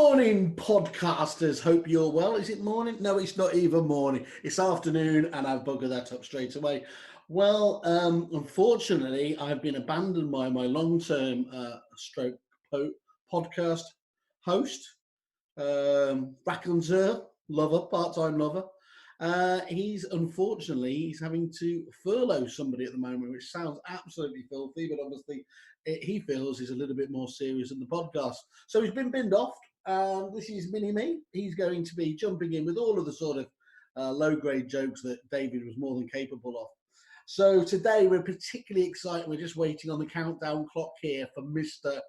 morning, podcasters. Hope you're well. Is it morning? No, it's not even morning. It's afternoon, and I've buggered that up straight away. Well, unfortunately, I've been abandoned by my long-term stroke podcast host, raconteur, lover, part-time lover. He's having to furlough somebody at the moment, which sounds absolutely filthy, but obviously he feels is a little bit more serious than the podcast. So he's been binned off. This is Mini Me. He's going to be jumping in with all of the sort of low-grade jokes that David was more than capable of. So today we're particularly excited. We're just waiting on the countdown clock here for Mr.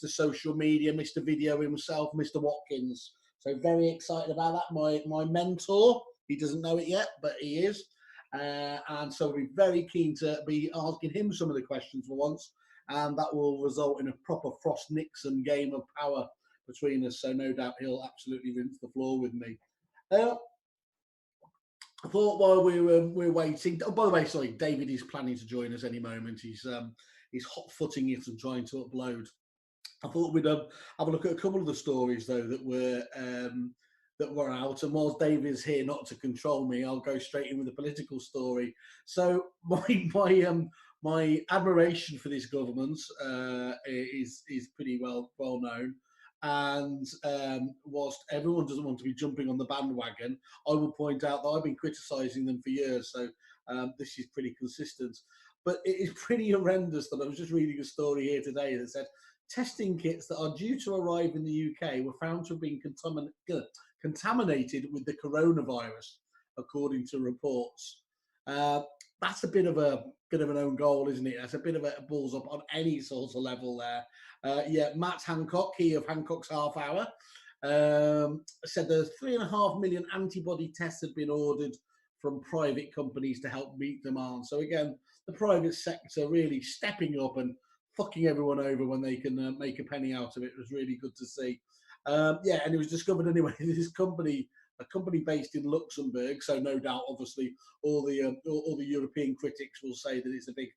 Social Media, Mr. Video himself, Mr. Watkins. So very excited about that. My mentor, he doesn't know it yet, but he is. And so we're very keen to be asking him some of the questions for once. And that will result in a proper Frost Nixon game of power between us. So no doubt he'll absolutely rinse the floor with me. I thought while we're waiting. Oh, by the way, sorry, David is planning to join us any moment. He's hot-footing it and trying to upload. I thought we'd have a look at a couple of the stories though that were out. And whilst David's here not to control me, I'll go straight in with a political story. So my admiration for this government is pretty well known. And whilst everyone doesn't want to be jumping on the bandwagon, I will point out that I've been criticising them for years. So this is pretty consistent. But it is pretty horrendous that I was just reading a story here today that said testing kits that are due to arrive in the UK were found to have been contaminated with the coronavirus, according to reports. That's a bit of an own goal, isn't it? That's a bit of a balls up on any sort of level there. Matt Hancock, he of Hancock's Half Hour, said there's 3.5 million antibody tests had been ordered from private companies to help meet demand. So again, the private sector really stepping up and fucking everyone over when they can make a penny out of it. It was really good to see. And it was discovered anyway. This company, a company based in Luxembourg, so no doubt, obviously, all the European critics will say that it's a big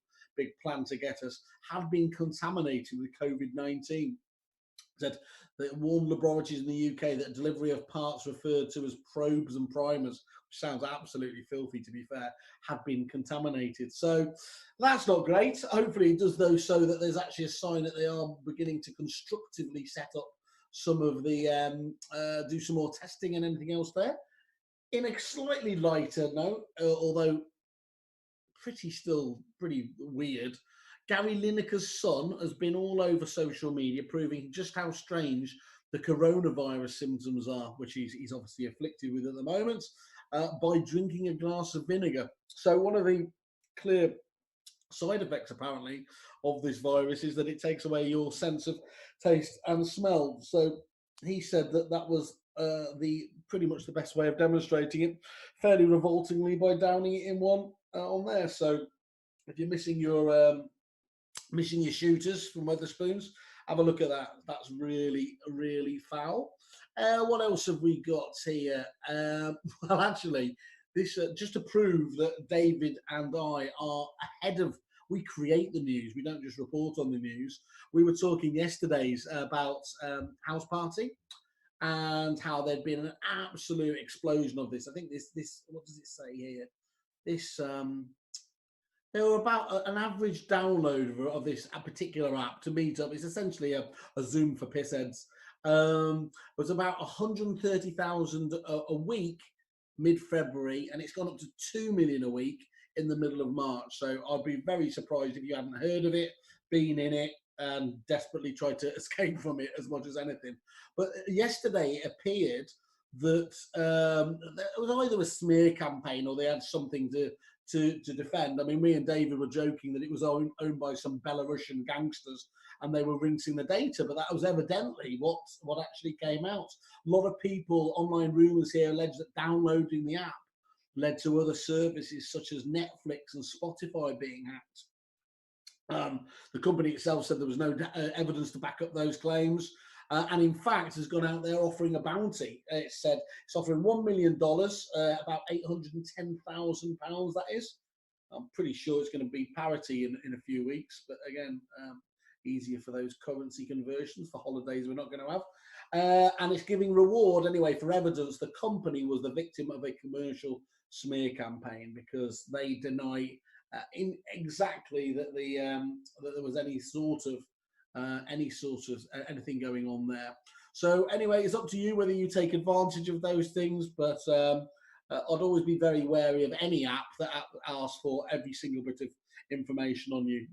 plan to get us, have been contaminated with COVID-19. Said that warned laboratories in the UK that delivery of parts referred to as probes and primers, which sounds absolutely filthy to be fair, have been contaminated. So that's not great. Hopefully it does though so that there's actually a sign that they are beginning to constructively set up some of the, do some more testing and anything else there. In a slightly lighter note, although pretty weird, Gary Lineker's son has been all over social media proving just how strange the coronavirus symptoms are, which he's obviously afflicted with at the moment, by drinking a glass of vinegar. So one of the clear side effects, apparently, of this virus is that it takes away your sense of taste and smell. So he said that was the pretty much the best way of demonstrating it, fairly revoltingly, by downing it in one on there. So if you're missing your shooters from Weatherspoons, have a look at that. That's really, really foul. What else have we got here? Well, actually, this just to prove that David and I are ahead of. We create the news. We don't just report on the news. We were talking yesterday's about House Party and how there'd been an absolute explosion of this. I think this. What does it say here? This. There were about an average download of this particular app to meet up. It's essentially a Zoom for pissheads. It was about 130,000 a week mid-February, and it's gone up to 2 million a week in the middle of March. So I'd be very surprised if you hadn't heard of it, been in it, and desperately tried to escape from it as much as anything. But yesterday it appeared that it was either a smear campaign or they had something to defend. I mean, me and David were joking that it was owned by some Belarusian gangsters and they were rinsing the data, but that was evidently what actually came out. A lot of people, online rumours here, allege that downloading the app led to other services such as Netflix and Spotify being hacked. The company itself said there was no evidence to back up those claims. And in fact, has gone out there offering a bounty. It said it's offering $1 million, about £810,000, that is. I'm pretty sure it's going to be parity in a few weeks. But again, easier for those currency conversions for holidays we're not going to have. And it's giving reward anyway for evidence the company was the victim of a commercial smear campaign because they deny in exactly that that there was anything going on there. So anyway, it's up to you whether you take advantage of those things, but I'd always be very wary of any app that asks for every single bit of information on you,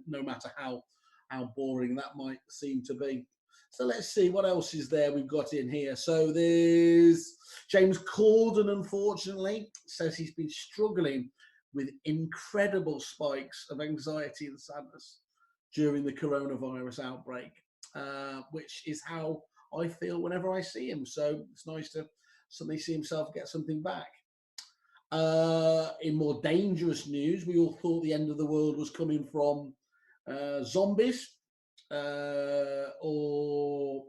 no matter how boring that might seem to be. So let's see what else is there we've got in here. So there's James Corden, unfortunately, says he's been struggling with incredible spikes of anxiety and sadness during the coronavirus outbreak, which is how I feel whenever I see him. So it's nice to suddenly see himself get something back. In more dangerous news, we all thought the end of the world was coming from zombies, or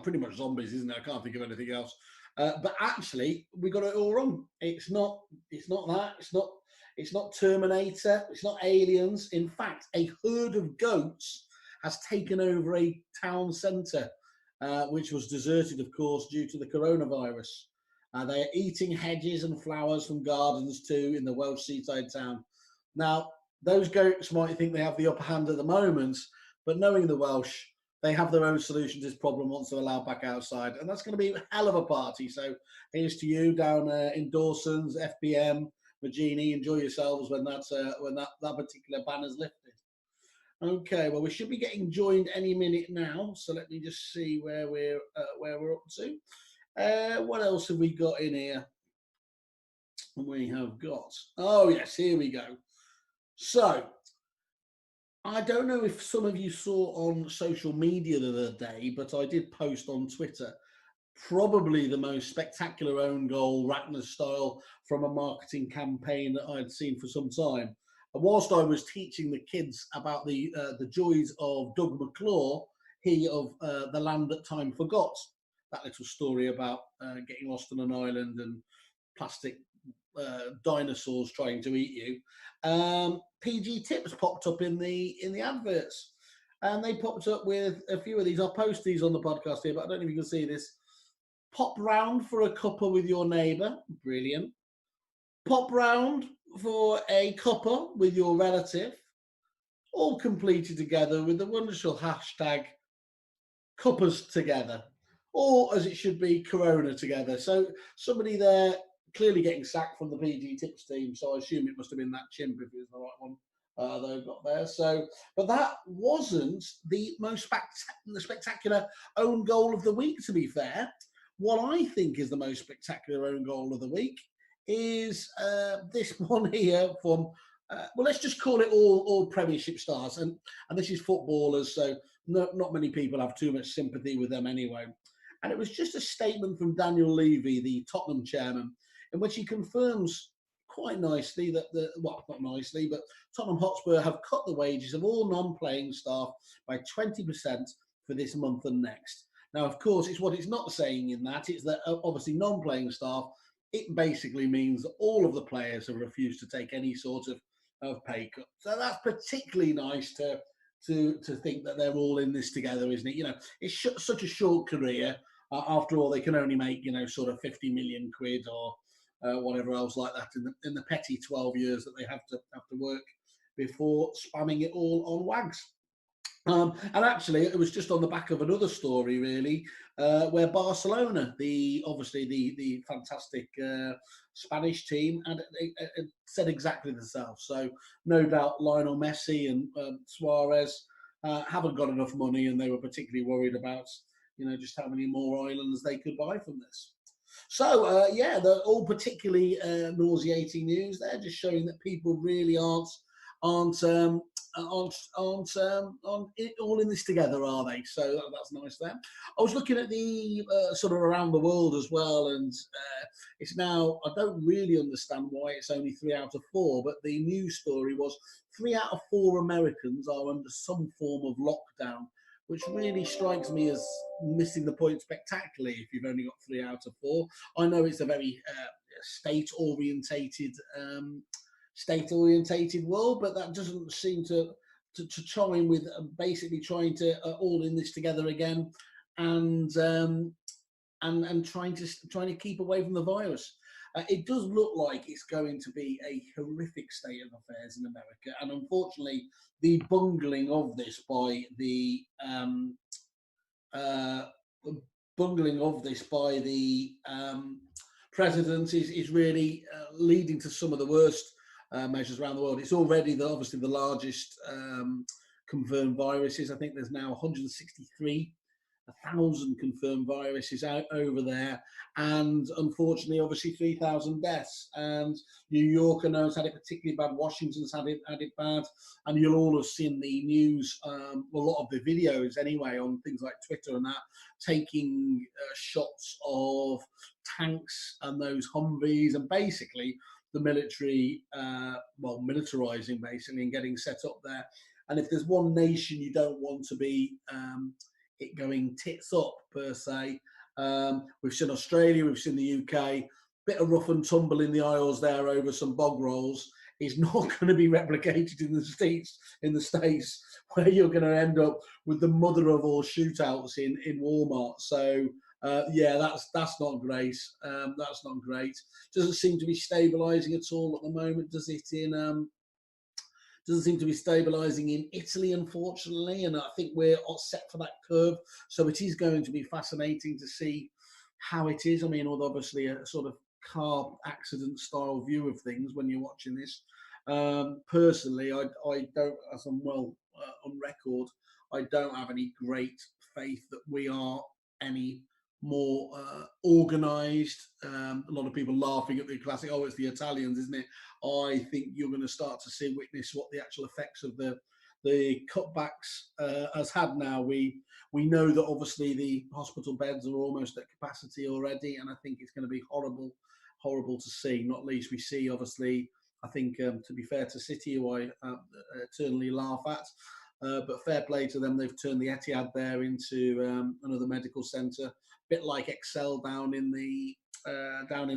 pretty much zombies, isn't it? I can't think of anything else. But actually, we got it all wrong. It's not that. It's not Terminator. It's not aliens. In fact, a herd of goats has taken over a town centre, which was deserted, of course, due to the coronavirus. They are eating hedges and flowers from gardens too in the Welsh seaside town. Now, those goats might think they have the upper hand at the moment, but knowing the Welsh, they have their own solution to this problem once they're allowed back outside. And that's going to be a hell of a party. So here's to you down in Dawson's, FBM, Magini. Enjoy yourselves when that particular banner's lifted. Okay, well, we should be getting joined any minute now. So let me just see where we're up to. What else have we got in here? We have got, oh yes, here we go. So I don't know if some of you saw on social media the other day, but I did post on Twitter probably the most spectacular own goal, Ratner style, from a marketing campaign that I'd seen for some time. And whilst I was teaching the kids about the joys of Doug McClure, he of The Land That Time Forgot, that little story about getting lost on an island and plastic dinosaurs trying to eat you. PG Tips popped up in the adverts, and they popped up with a few of these. I'll post these on the podcast here, but I don't know if you can see this. Pop round for a cuppa with your neighbour, brilliant. Pop round for a cuppa with your relative, all completed together with the wonderful hashtag cuppas together, or as it should be, Corona together. So somebody there clearly getting sacked from the PG Tips team, so I assume it must have been that chimp if it was the right one they've got there. So, but that wasn't the most spectacular own goal of the week, to be fair. What I think is the most spectacular own goal of the week is this one here from, well, let's just call it all Premiership stars, and this is footballers, so not many people have too much sympathy with them anyway. And it was just a statement from Daniel Levy, the Tottenham chairman, in which he confirms quite nicely that not nicely, but Tottenham Hotspur have cut the wages of all non-playing staff by 20% for this month and next. Now, of course, it's what it's not saying in that. It's that obviously non-playing staff, it basically means that all of the players have refused to take any sort of pay cut. So that's particularly nice to think that they're all in this together, isn't it? You know, it's such a short career. After all, they can only make, sort of 50 million quid or whatever else like that in the petty 12 years that they have to work before spamming it all on wags. And actually, it was just on the back of another story, really, where Barcelona, the fantastic Spanish team, had said exactly themselves. So no doubt Lionel Messi and Suarez haven't got enough money, and they were particularly worried about, just how many more islands they could buy from this. So yeah, they're all particularly nauseating news. They're just showing that people really aren't all in this together, are they? So that's nice there. I was looking at the sort of around the world as well, and it's now, I don't really understand why it's only 3 out of 4, but the news story was 3 out of 4 Americans are under some form of lockdown, which really strikes me as missing the point spectacularly if you've only got 3 out of 4. I know it's a very state-orientated world, but that doesn't seem to to chime with basically trying to all in this together again, and trying to keep away from the virus. It does look like it's going to be a horrific state of affairs in America, and unfortunately, the bungling of this by the uh, president is really leading to some of the worst measures around the world. It's already obviously the largest confirmed viruses. I think there's now 163,000 confirmed viruses out over there, and unfortunately, obviously 3,000 deaths. And New York, I know, has had it particularly bad. Washington's had it bad, and you'll all have seen the news, a lot of the videos anyway, on things like Twitter and that, taking shots of tanks and those Humvees, and basically the military, militarizing basically and getting set up there. And if there's one nation you don't want to be it going tits up per se, we've seen Australia, we've seen the UK, bit of rough and tumble in the aisles there over some bog rolls is not going to be replicated in the States, where you're going to end up with the mother of all shootouts in Walmart. So that's not great. That's not great. Doesn't seem to be stabilising at all at the moment, does it? Doesn't seem to be stabilising in Italy, unfortunately, and I think we're set for that curve. So it is going to be fascinating to see how it is. I mean, although obviously a sort of car accident style view of things when you're watching this. Personally, I don't, as I'm well on record, I don't have any great faith that we are any more organised. A lot of people laughing at the classic, oh, it's the Italians, isn't it? I think you're going to start to witness what the actual effects of the cutbacks has had now. We know that obviously the hospital beds are almost at capacity already, and I think it's going to be horrible to see. Not least we see, obviously, I think, to be fair to City, who I eternally laugh at, but fair play to them, they've turned the Etihad there into another medical centre, bit like Excel down in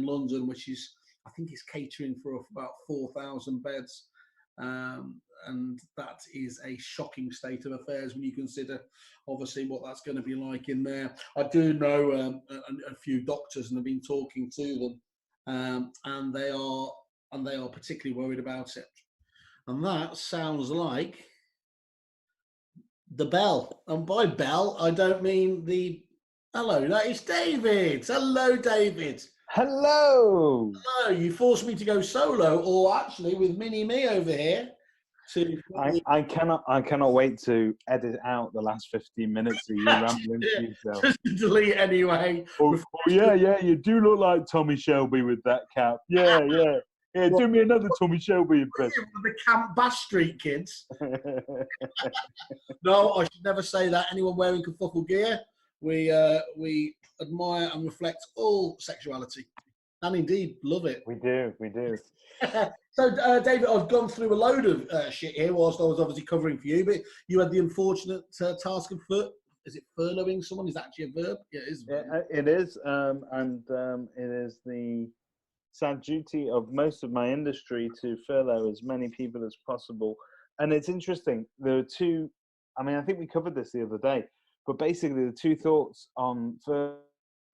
London, which is, I think, is catering for about 4,000 beds. And that is a shocking state of affairs when you consider, obviously, what that's going to be like in there. I do know a few doctors, and have been talking to them, and they are particularly worried about it. And that sounds like the bell. And by bell, I don't mean the hello. That is David. Hello, David. Hello. Hello. You forced me to go solo, or actually with Mini Me over here. I cannot wait to edit out the last 15 minutes of you rambling to yourself. Just delete anyway. Oh, yeah, you do look like Tommy Shelby with that cap. Yeah. Do me another Tommy Shelby impression. The Camp Bass Street kids. No, I should never say that. Anyone wearing Kerfuffle gear, we admire and reflect all sexuality, and indeed love it. We do. So, David, I've gone through a load of shit here whilst I was obviously covering for you, but you had the unfortunate task of furloughing someone? Is that actually a verb? Yeah, it is. It is, and it is the sad duty of most of my industry to furlough as many people as possible. And it's interesting. There are two. I mean, I think we covered this the other day, but basically the two thoughts on furlough.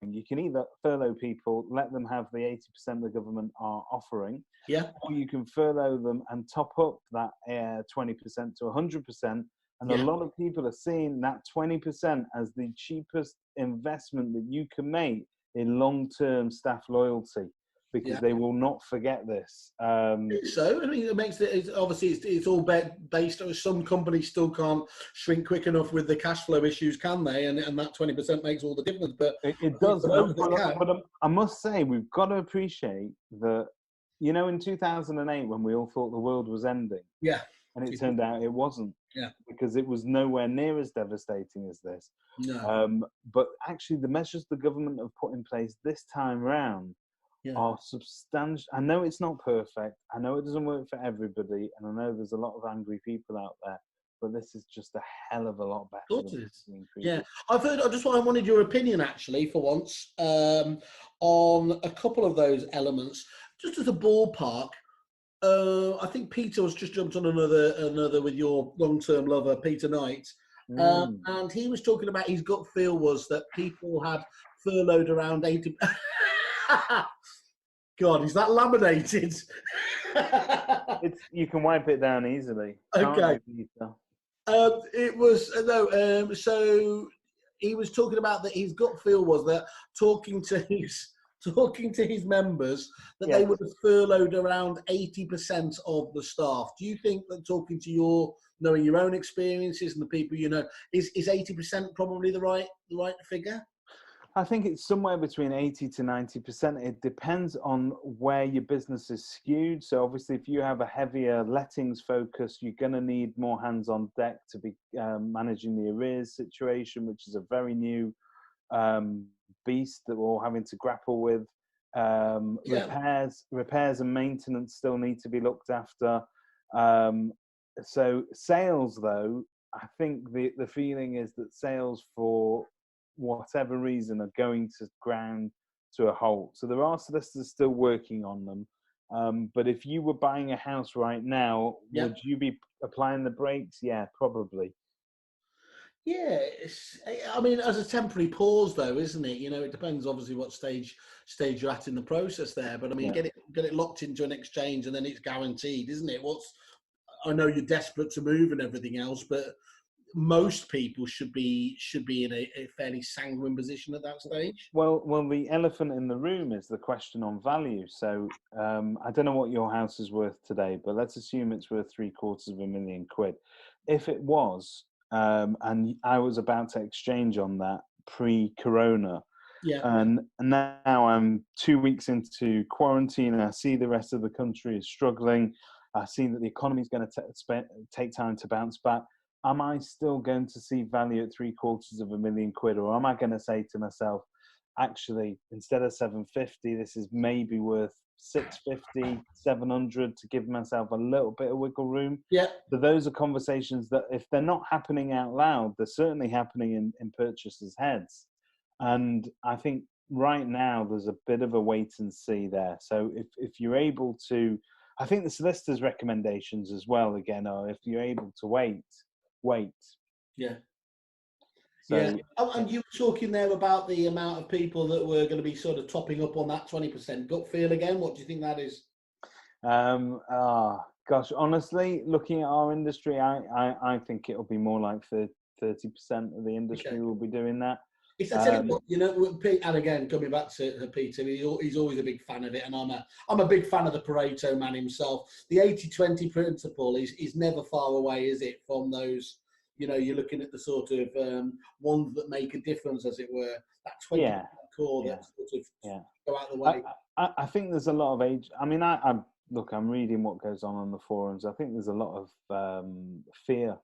You can either furlough people, let them have the 80% the government are offering, or you can furlough them and top up that 20% to 100%. And a lot of people are seeing that 20% as the cheapest investment that you can make in long-term staff loyalty, because they will not forget this. So I mean, it makes it obviously it's all based on some companies still can't shrink quick enough with the cash flow issues, can they? And that 20% makes all the difference. But it does. But I must say, we've got to appreciate that. You know, in 2008, when we all thought the world was ending, and it turned out it wasn't, because it was nowhere near as devastating as this. No. But actually, the measures the government have put in place this time round are substantial. I know it's not perfect. I know it doesn't work for everybody, and I know there's a lot of angry people out there. But this is just a hell of a lot better. I've heard. I wanted your opinion, actually, for once, on a couple of those elements. Just as a ballpark, I think Peter was just jumped on another with your long-term lover, Peter Knight, Mm. and he was talking about his gut feel was that people had furloughed around 80. God, is that laminated? You can wipe it down easily. Can't Okay. you, Peter? It was no. So he was talking about that. His gut feel was that talking to his members that they Yes. would have furloughed around 80% of the staff. Do you think that talking to knowing your own experiences and the people you know, is 80% probably the right figure? I think it's somewhere between 80 to 90%. It depends on where your business is skewed. So obviously, if you have a heavier lettings focus, you're going to need more hands on deck to be managing the arrears situation, which is a very new beast that we're all having to grapple with. Repairs and maintenance still need to be looked after. So sales, though, I think the feeling is that sales, for whatever reason, are going to ground to a halt. So there are solicitors still working on them. But if you were buying a house right now, would you be applying the brakes? Yeah, probably. Yeah, I mean, as a temporary pause, though, isn't it? You know, it depends obviously what stage you're at in the process there. But I mean, get it locked into an exchange, and then it's guaranteed, isn't it? I know you're desperate to move and everything else, but most people should be in a fairly sanguine position at that stage. Well, the elephant in the room is the question on value. So I don't know what your house is worth today, but let's assume it's worth £750,000. If it was, and I was about to exchange on that pre-corona, and now I'm 2 weeks into quarantine, and I see the rest of the country is struggling. I see that the economy is going to take time to bounce back. Am I still going to see value at £750,000, or am I going to say to myself, actually, instead of 750, this is maybe worth 650, 700 to give myself a little bit of wiggle room? Yeah. So those are conversations that, if they're not happening out loud, they're certainly happening in purchasers' heads. And I think right now there's a bit of a wait and see there. So if you're able to, I think the solicitor's recommendations as well, are if you're able to wait. Yeah. So, yeah. Oh, and you were talking there about the amount of people that were going to be sort of topping up on that 20% gut feel again. What do you think that is? Gosh, honestly, looking at our industry, I think it'll be more like 30% of the industry will be doing that. I tell you what, you know, and again, coming back to Peter, he's always a big fan of it, and I'm a big fan of the Pareto man himself. The 80-20 principle is never far away, is it, from those? You know, you're looking at the sort of ones that make a difference, as it were. That 20% core that sort of go out the way. I think there's a lot of age. I mean, I'm reading what goes on the forums. I think there's a lot of fear,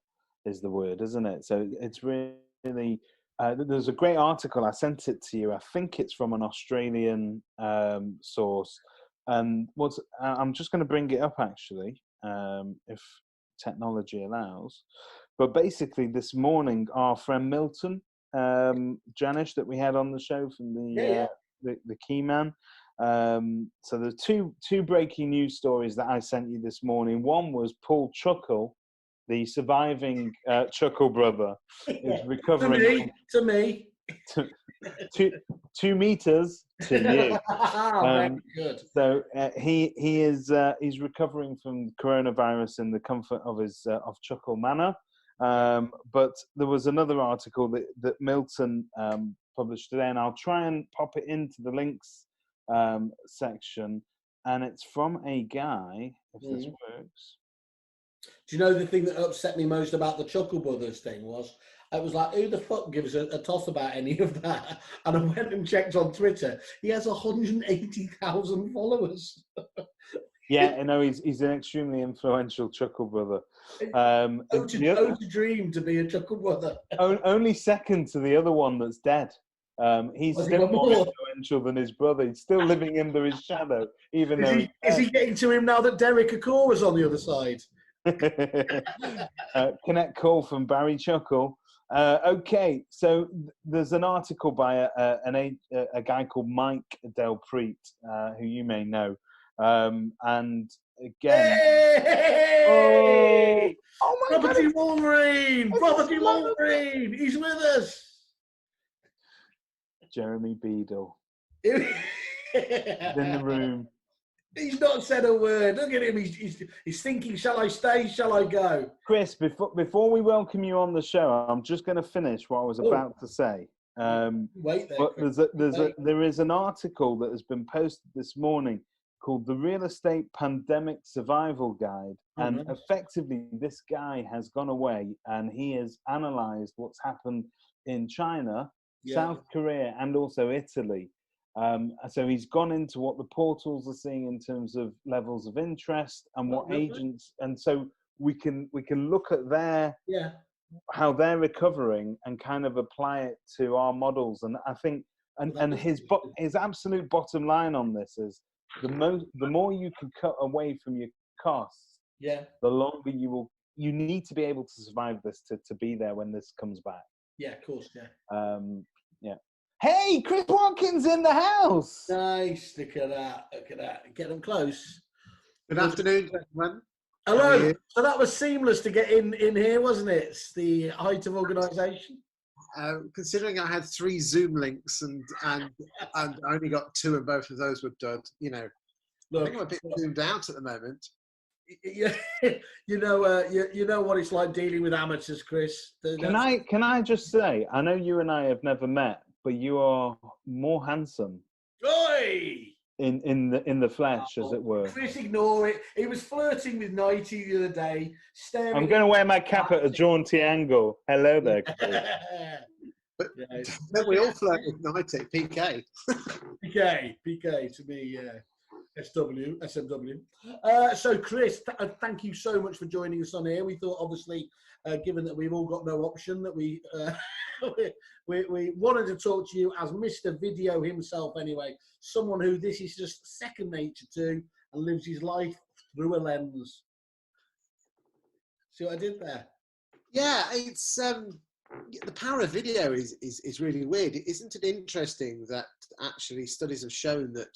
is the word, isn't it? So it's really. There's a great article. I sent it to you. I think it's from an Australian source. And I'm just going to bring it up, actually, if technology allows. But basically, this morning, our friend Milton Janish, that we had on the show from the Key Man. So there's two breaking news stories that I sent you this morning. One was Paul Chuckle, the surviving Chuckle brother, is recovering. To me. 2 meters to you. Very good. So he's recovering from coronavirus in the comfort of his of Chuckle Manor. But there was another article that Milton published today, and I'll try and pop it into the links section. And it's from a guy, if this works. Do you know the thing that upset me most about the Chuckle Brothers thing was, it was like, who the fuck gives a toss about any of that? And I went and checked on Twitter. He has 180,000 followers. Yeah, I know he's an extremely influential Chuckle Brother. To dream to be a Chuckle Brother. Only second to the other one that's dead. He's still more influential than his brother. He's still living under his shadow, even though is he getting to him now that Derek Akora's on the other side? Connect call from Barry Chuckle. Okay, so there's an article by a guy called Mike Delpreet, who you may know, and again. Hey! Oh my Property God! Wolverine! Property Wolverine! He's with us! Jeremy Beadle He's in the room. He's not said a word. Look at him. He's thinking, shall I stay? Shall I go? Chris, before we welcome you on the show, I'm just going to finish what I was about to say. Wait there, But Chris. there is an article that has been posted this morning called "The Real Estate Pandemic Survival Guide," and effectively, this guy has gone away and he has analysed what's happened in China, South Korea, and also Italy. So he's gone into what the portals are seeing in terms of levels of interest and what agents, and so we can look at how they're recovering and kind of apply it to our models. And I think and his absolute bottom line on this is the more you can cut away from your costs, the longer you need to be able to survive this to be there when this comes back. Yeah, of course, yeah. Hey, Chris Watkins in the house. Nice. Look at that. Get them close. Good afternoon, gentlemen. Hello. So that was seamless to get in here, wasn't it? It's the height of organisation. Considering I had 3 Zoom links and I only got 2 and both of those were done, look, I think I'm a bit zoomed out at the moment. Yeah, you know what it's like dealing with amateurs, Chris. Can I just say, I know you and I have never met, but you are more handsome. Oi! In the flesh, as it were. Chris, ignore it. He was flirting with Nighty the other day. I'm going to wear my cap at a jaunty angle. Hello there, Chris. But then we all flirt with Nighty, PK. PK to me, SMW. So, Chris, thank you so much for joining us on here. We thought, obviously, given that we've all got no option, that we wanted to talk to you as Mr. Video himself anyway, someone who this is just second nature to and lives his life through a lens. See what I did there? Yeah, it's the power of video is really weird. Isn't it interesting that actually studies have shown that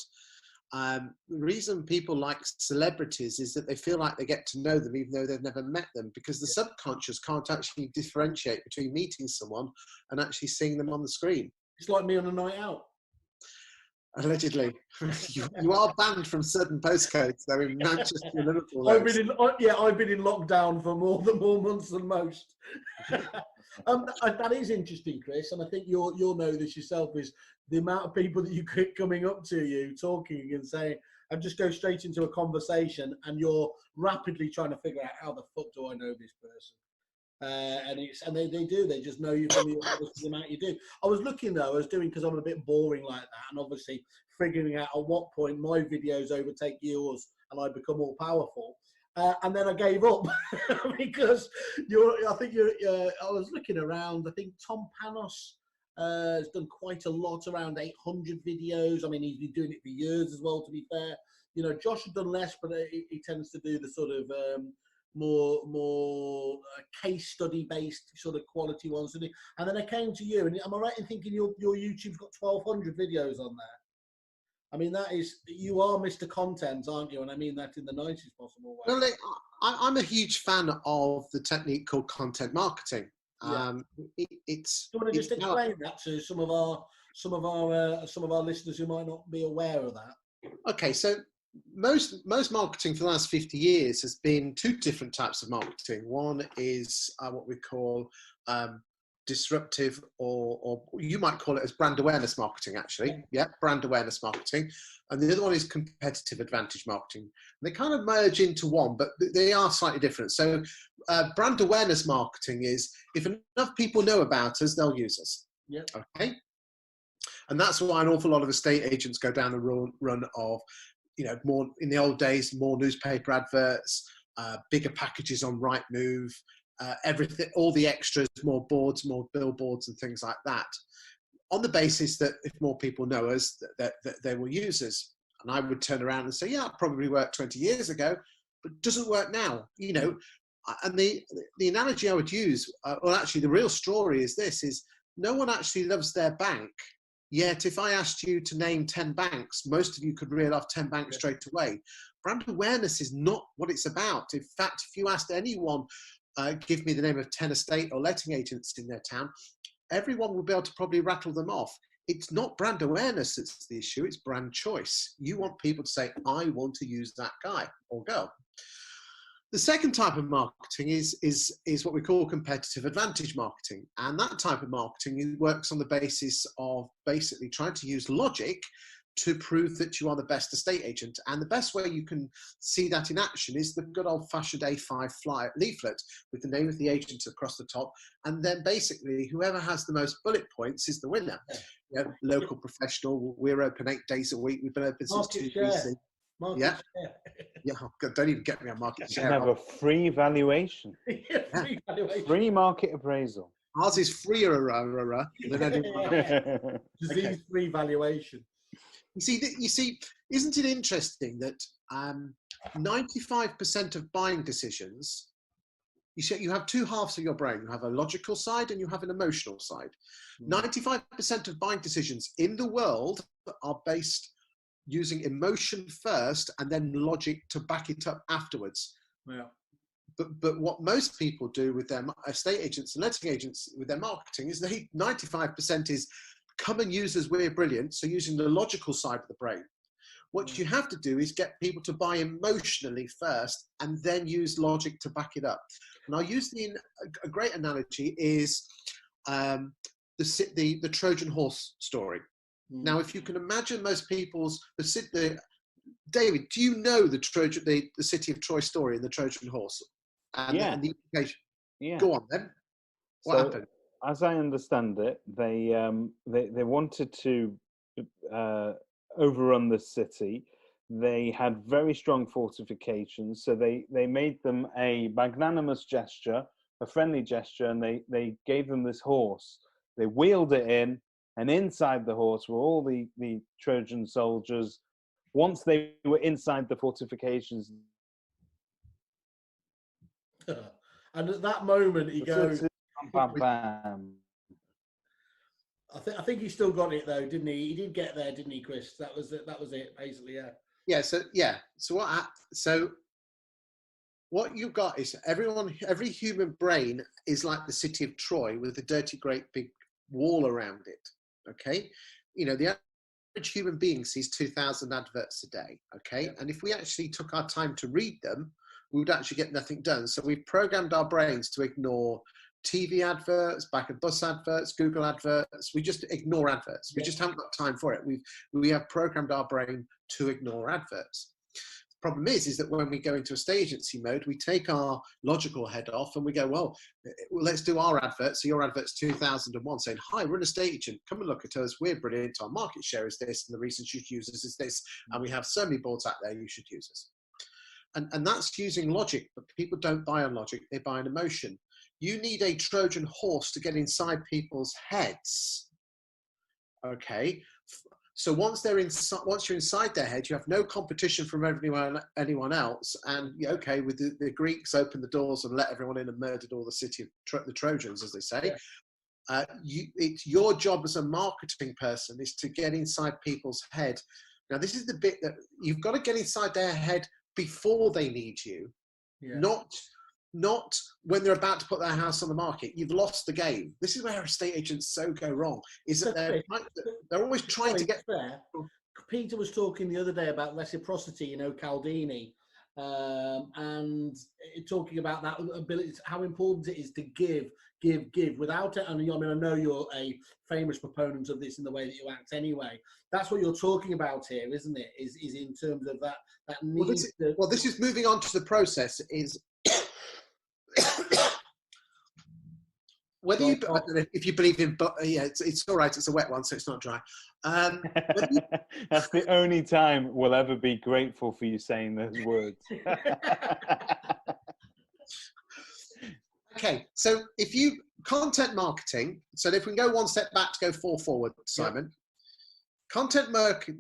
the reason people like celebrities is that they feel like they get to know them even though they've never met them, because the subconscious can't actually differentiate between meeting someone and actually seeing them on the screen. It's like me on a night out. Allegedly. you are banned from certain postcodes, though, in Manchester and Liverpool. I've been in lockdown for more months than most. That is interesting, Chris, and I think you'll know this yourself, is the amount of people that you get coming up to you, talking and saying, and just go straight into a conversation, and you're rapidly trying to figure out how the fuck do I know this person. And they just know you from the amount you do. I was looking though, because I'm a bit boring like that, and obviously figuring out at what point my videos overtake yours and I become all powerful. And then I gave up because I was looking around. I think Tom Panos has done quite a lot, around 800 videos. I mean, he's been doing it for years as well, to be fair. Josh has done less, but he tends to do the sort of more case study based sort of quality ones. And then I came to you, and am I right in thinking your YouTube's got 1,200 videos on there? I mean, you are Mr. Content, aren't you? And I mean that in the nicest possible way. Well, I'm a huge fan of the technique called content marketing. Yeah. Do you want to just explain that to some of our listeners who might not be aware of that? Okay, so most marketing for the last 50 years has been 2 different types of marketing. One is what we call disruptive, or you might call it as brand awareness marketing, actually. Yeah, brand awareness marketing. And the other one is competitive advantage marketing. And they kind of merge into one, but they are slightly different. So brand awareness marketing is, if enough people know about us, they'll use us. Yeah. Okay. And that's why an awful lot of estate agents go down the run of, more in the old days, more newspaper adverts, bigger packages on Rightmove, everything, all the extras, more boards, more billboards and things like that, on the basis that if more people know us, that they will use us. And I would turn around and say, yeah, it probably worked 20 years ago, but it doesn't work now, And the analogy I would use, well, actually the real story is this, is no one actually loves their bank, Yet if I asked you to name 10 banks, most of you could reel off 10 banks straight away. Brand awareness is not what it's about. In fact, if you asked anyone, give me the name of 10 estate or letting agents in their town, everyone will be able to probably rattle them off. It's not brand awareness that's the issue, it's brand choice. You want people to say, I want to use that guy or girl. The second type of marketing is what we call competitive advantage marketing. And that type of marketing works on the basis of basically trying to use logic to prove that you are the best estate agent. And the best way you can see that in action is the good old-fashioned A5 leaflet with the name of the agent across the top. And then basically whoever has the most bullet points is the winner. You know, local professional, we're open 8 days a week. We've been open since 2000. Yeah. Yeah, oh God, don't even get me on market share. You have a free valuation. Free valuation. Free market appraisal. Ours is freer than anyone. Disease-free valuation. You see, isn't it interesting that 95% of buying decisions, you have two halves of your brain. You have a logical side and you have an emotional side. 95% of buying decisions in the world are based using emotion first and then logic to back it up afterwards. Yeah. But what most people do with their estate agents and letting agents with their marketing is 95% is come and use us, we're brilliant. So using the logical side of the brain. What you have to do is get people to buy emotionally first and then use logic to back it up. And I'll use a great analogy is the Trojan horse story. Now, if you can imagine most people's, David, do you know the city of Troy story and the Trojan horse? And, yeah. And the implication? Yeah. Go on then. What happened? As I understand it, they wanted to overrun the city. They had very strong fortifications, so they made them a magnanimous gesture, a friendly gesture, and they gave them this horse. They wheeled it in, and inside the horse were all the Trojan soldiers. Once they were inside the fortifications, and at that moment he goes, bam, bam. I think he still got it though, didn't he? He did get there, didn't he, Chris? That was it, basically, yeah. Yeah. So what you've got is every human brain is like the city of Troy with a dirty, great big wall around it. Okay, you know, the average human being sees 2,000 adverts a day. Okay, and if we actually took our time to read them, we would actually get nothing done. So we've programmed our brains to ignore TV adverts, back of bus adverts, Google adverts. We just ignore adverts. We just haven't got time for it. We have programmed our brain to ignore adverts. The problem is that when we go into a estate agency mode, we take our logical head off and we go, well, let's do our advert. So your advert's 2001 saying, hi, we're an estate agent. Come and look at us. We're brilliant. Our market share is this. And the reason you should use us is this. And we have so many boards out there, you should use us. And that's using logic, but people don't buy on logic. They buy on emotion. You need a Trojan horse to get inside people's heads. Okay. So once you're inside their head, you have no competition from anyone else. And okay, with the Greeks opened the doors and let everyone in and murdered all the city of the Trojans, as they say. Yeah. It's your job as a marketing person is to get inside people's head. Now, this is the bit that you've got to get inside their head before they need you, not when they're about to put their house on the market. You've lost the game. This is where estate agents so go wrong, is that they're always trying to get there. Peter was talking the other day about reciprocity, Caldini, and talking about that ability, how important it is to give without it. And I mean, I know you're a famous proponent of this in the way that you act anyway. That's what you're talking about here, isn't it? Is in terms of that need. This is moving on to the process is whether if you believe in, but it's all right. It's a wet one, so it's not dry. That's the only time we'll ever be grateful for you saying those words. Okay, so content marketing. So if we can go one step back to go 4 forward, Simon. Yeah. Content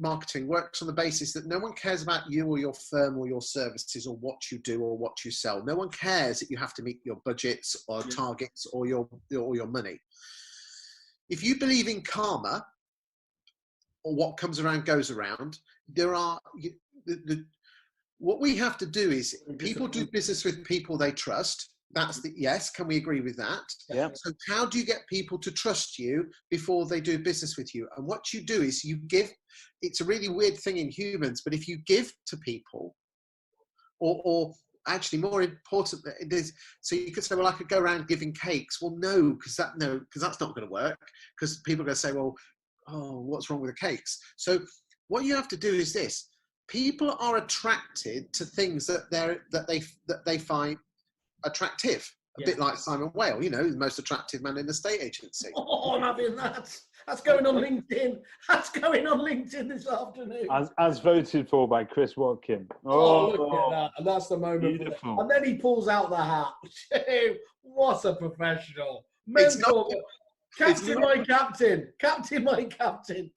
marketing works on the basis that no one cares about you or your firm or your services or what you do or what you sell. No one cares that you have to meet your budgets or targets or your money. If you believe in karma, or what comes around goes around. There are what we have to do is people do business with people they trust. That's the yes. Can we agree with that? Yeah. So how do you get people to trust you before they do business with you? And what you do is you give. It's a really weird thing in humans, but if you give to people, or actually more important, it is. So you could say, well, I could go around giving cakes. Well, no, because that's not going to work. Because people are going to say, well, oh, what's wrong with the cakes? So what you have to do is this: people are attracted to things that they find attractive, a bit like Simon Whale, the most attractive man in the estate agency. Oh, I'm having that. That's going on LinkedIn. That's going on LinkedIn this afternoon. As voted for by Chris Watkin. Oh, look at that. And that's the moment. Beautiful. And then he pulls out the hat. What a professional. Captain, my captain. Captain, my captain.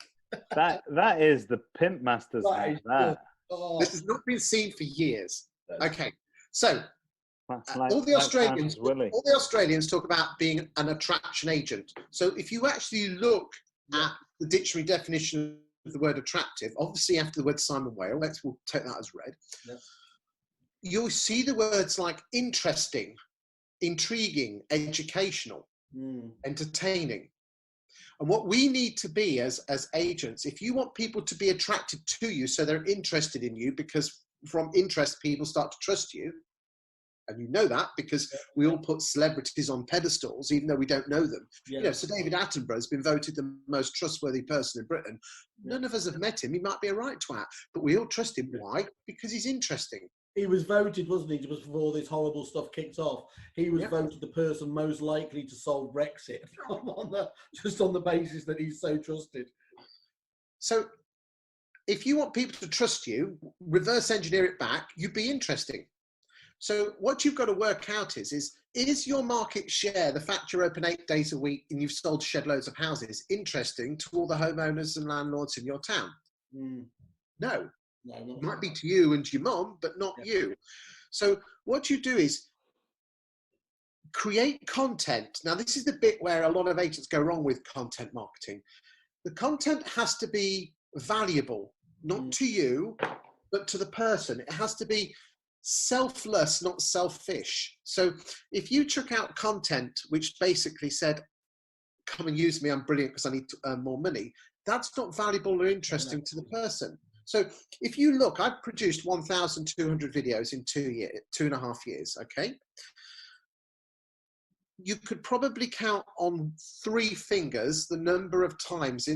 That is the Pimp Master's hat. Oh. This has not been seen for years. Okay, so Like, all the Australians talk about being an attraction agent. So if you actually look at the dictionary definition of the word attractive, obviously after the word Simon Whale, we'll take that as read. Yeah. You'll see the words like interesting, intriguing, educational, entertaining. And what we need to be as agents, if you want people to be attracted to you so they're interested in you, because from interest people start to trust you, and you know that because we all put celebrities on pedestals, even though we don't know them. Yeah. Sir David Attenborough has been voted the most trustworthy person in Britain. None of us have met him. He might be a right twat, but we all trust him. Why? Because he's interesting. He was voted, wasn't he, just before this horrible stuff kicked off. He was voted the person most likely to solve Brexit just on the basis that he's so trusted. So if you want people to trust you, reverse engineer it back, you'd be interesting. So what you've got to work out is your market share, the fact you're open 8 days a week and you've sold shed loads of houses, interesting to all the homeowners and landlords in your town? No. It might be to you and your mum, but not you. So what you do is create content. Now, this is the bit where a lot of agents go wrong with content marketing. The content has to be valuable, not to you, but to the person. It has to be selfless, not selfish. So if you chuck out content which basically said, come and use me, I'm brilliant because I need to earn more money, that's not valuable or interesting to the person. So if you look, I've produced 1,200 videos in 2.5 years, okay? You could probably count on 3 fingers the number of times,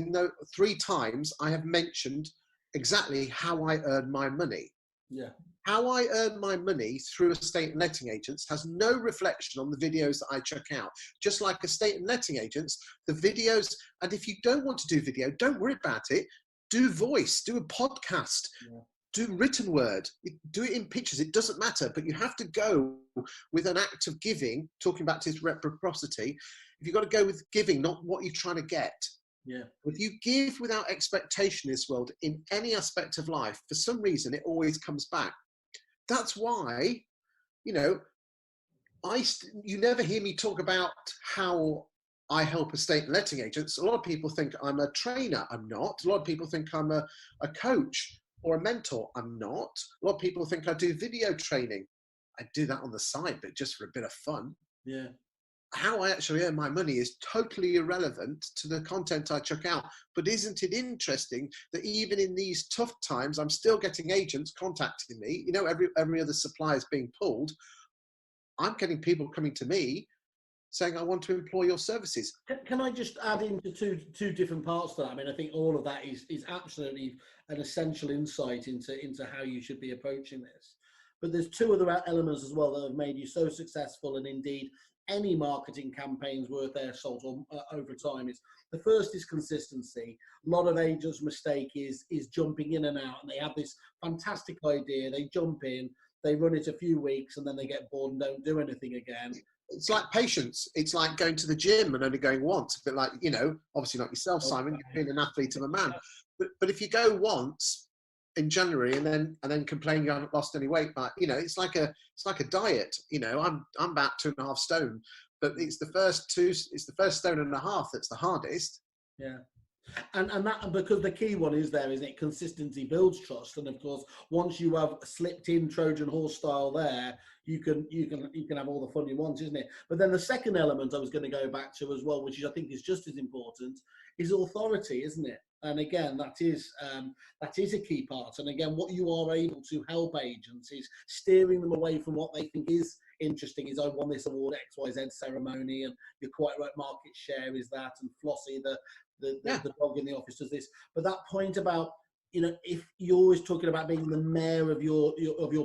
3 times I have mentioned exactly how I earn my money. Yeah. How I earn my money through estate and letting agents has no reflection on the videos that I chuck out. Just like estate and letting agents, the videos, and if you don't want to do video, don't worry about it. Do voice, do a podcast, do written word, do it in pictures. It doesn't matter, but you have to go with an act of giving, talking back to his reciprocity. If you've got to go with giving, not what you're trying to get. Yeah. If you give without expectation in this world, in any aspect of life, for some reason, it always comes back. That's why, you never hear me talk about how I help estate and letting agents. A lot of people think I'm a trainer. I'm not. A lot of people think I'm a coach or a mentor. I'm not. A lot of people think I do video training. I do that on the side, but just for a bit of fun. Yeah. How I actually earn my money is totally irrelevant to the content I chuck out. But isn't it interesting that even in these tough times, I'm still getting agents contacting me? Every other supplier is being pulled. I'm getting people coming to me saying, I want to employ your services. Can I just add into two different parts to that? I mean, I think all of that is absolutely an essential insight into how you should be approaching this. But there's 2 other elements as well that have made you so successful, and indeed any marketing campaigns worth their salt over time. The first is consistency. A lot of agents' mistake is jumping in and out, and they have this fantastic idea, they jump in, they run it a few weeks, and then they get bored and don't do anything again. It's like patience. It's like going to the gym and only going once. A bit like, obviously not yourself, Simon, you've been an athlete of a man. But if you go once in January and then complain you haven't lost any weight, but it's like a diet. I'm about 2.5 stone, but it's the first 1.5 stone that's the hardest. Yeah. And that, because the key one is there, isn't it? Consistency builds trust, and of course, once you have slipped in Trojan horse style there, you can have all the fun you want, isn't it? But then the second element I was going to go back to as well, which is, I think, is just as important, is authority, isn't it? And again, that is a key part. And again, what you are able to help agents is steering them away from what they think is interesting. Is, I won this award XYZ ceremony, and you're quite right, market share is that, and Flossie, the dog in the office, does this. But that point about, if you're always talking about being the mayor of your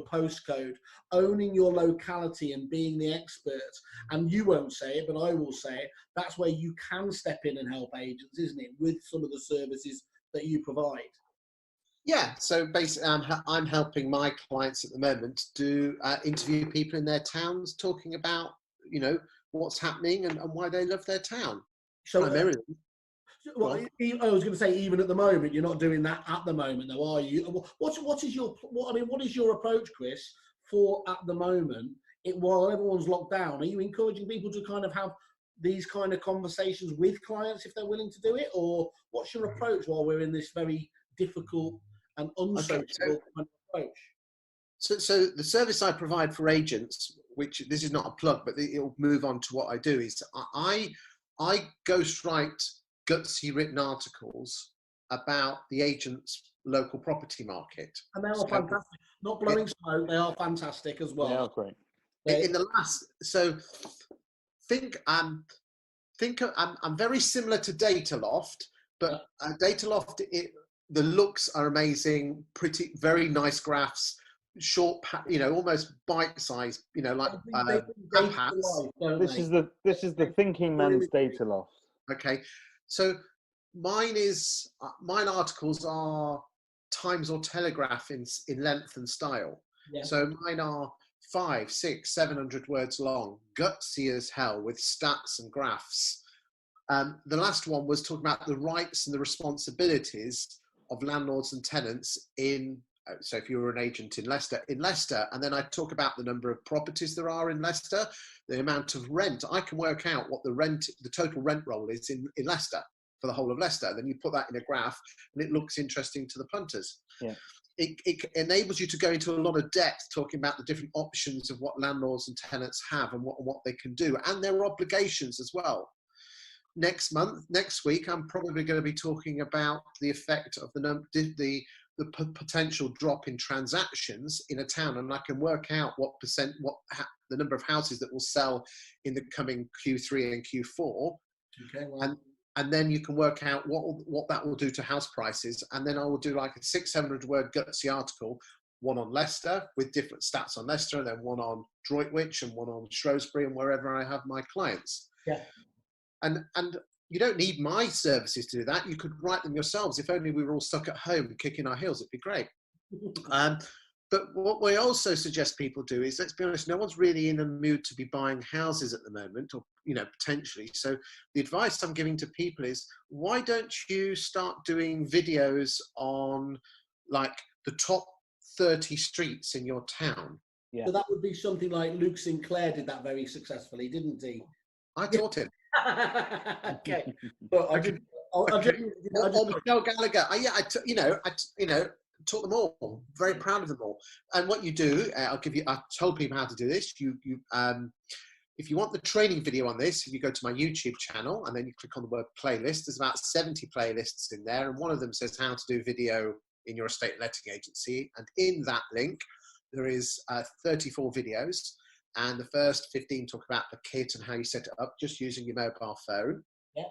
postcode, owning your locality and being the expert, and you won't say it, but I will say it, that's where you can step in and help agents, isn't it, with some of the services that you provide. Yeah, so basically, I'm helping my clients at the moment to interview people in their towns, talking about, what's happening and why they love their town. So, primarily. Well, I was going to say, even at the moment, you're not doing that at the moment, though, are you? What is your approach, Chris, for at the moment, while everyone's locked down? Are you encouraging people to kind of have these kind of conversations with clients if they're willing to do it, or what's your approach while we're in this very difficult and unsociable kind of approach? So the service I provide for agents, which this is not a plug, but it'll move on to what I do, is I ghostwrite gutsy written articles about the agent's local property market. And they are fantastic. Not blowing smoke, they are fantastic as well. They are great. In the last, so I'm very similar to Dataloft, but Dataloft, the looks are amazing, very nice graphs, short, almost bite-sized, like hats. This is the thinking man's Dataloft. Okay, so mine articles are Times or Telegraph in length and style. Yeah. So mine are 500, 600, 700 words long, gutsy as hell, with stats and graphs. The last one was talking about the rights and the responsibilities of landlords and tenants so if you were an agent in Leicester, and then I talk about the number of properties there are in Leicester, the amount of rent. I can work out what the total rent roll is in Leicester for the whole of Leicester. Then you put that in a graph, and it looks interesting to the punters. Yeah. It enables you to go into a lot of depth talking about the different options of what landlords and tenants have and what they can do, and their obligations as well. Next week, I'm probably going to be talking about the effect of the potential drop in transactions in a town, and I can work out the number of houses that will sell in the coming Q3 and Q4. Okay, well. And then you can work out what that will do to house prices. And then I will do like a 600 word gutsy article, one on Leicester with different stats on Leicester, and then one on Droitwich and one on Shrewsbury and wherever I have my clients. Yeah. And you don't need my services to do that. You could write them yourselves. If only we were all stuck at home kicking our heels, it'd be great. But what we also suggest people do is, let's be honest, no one's really in a mood to be buying houses at the moment, or potentially. So the advice I'm giving to people is, why don't you start doing videos on like the top 30 streets in your town? Yeah. So that would be something like Luke Sinclair did that very successfully, didn't he? I taught him. Okay. But or Michelle Gallagher. I taught them all. Very proud of them all. And what you do, I told people how to do this. If you want the training video on this, if you go to my YouTube channel and then you click on the word playlist, there's about 70 playlists in there, and one of them says how to do video in your estate letting agency. And in that link, there is 34 videos. And the first 15 talk about the kit and how you set it up just using your mobile phone. Yeah.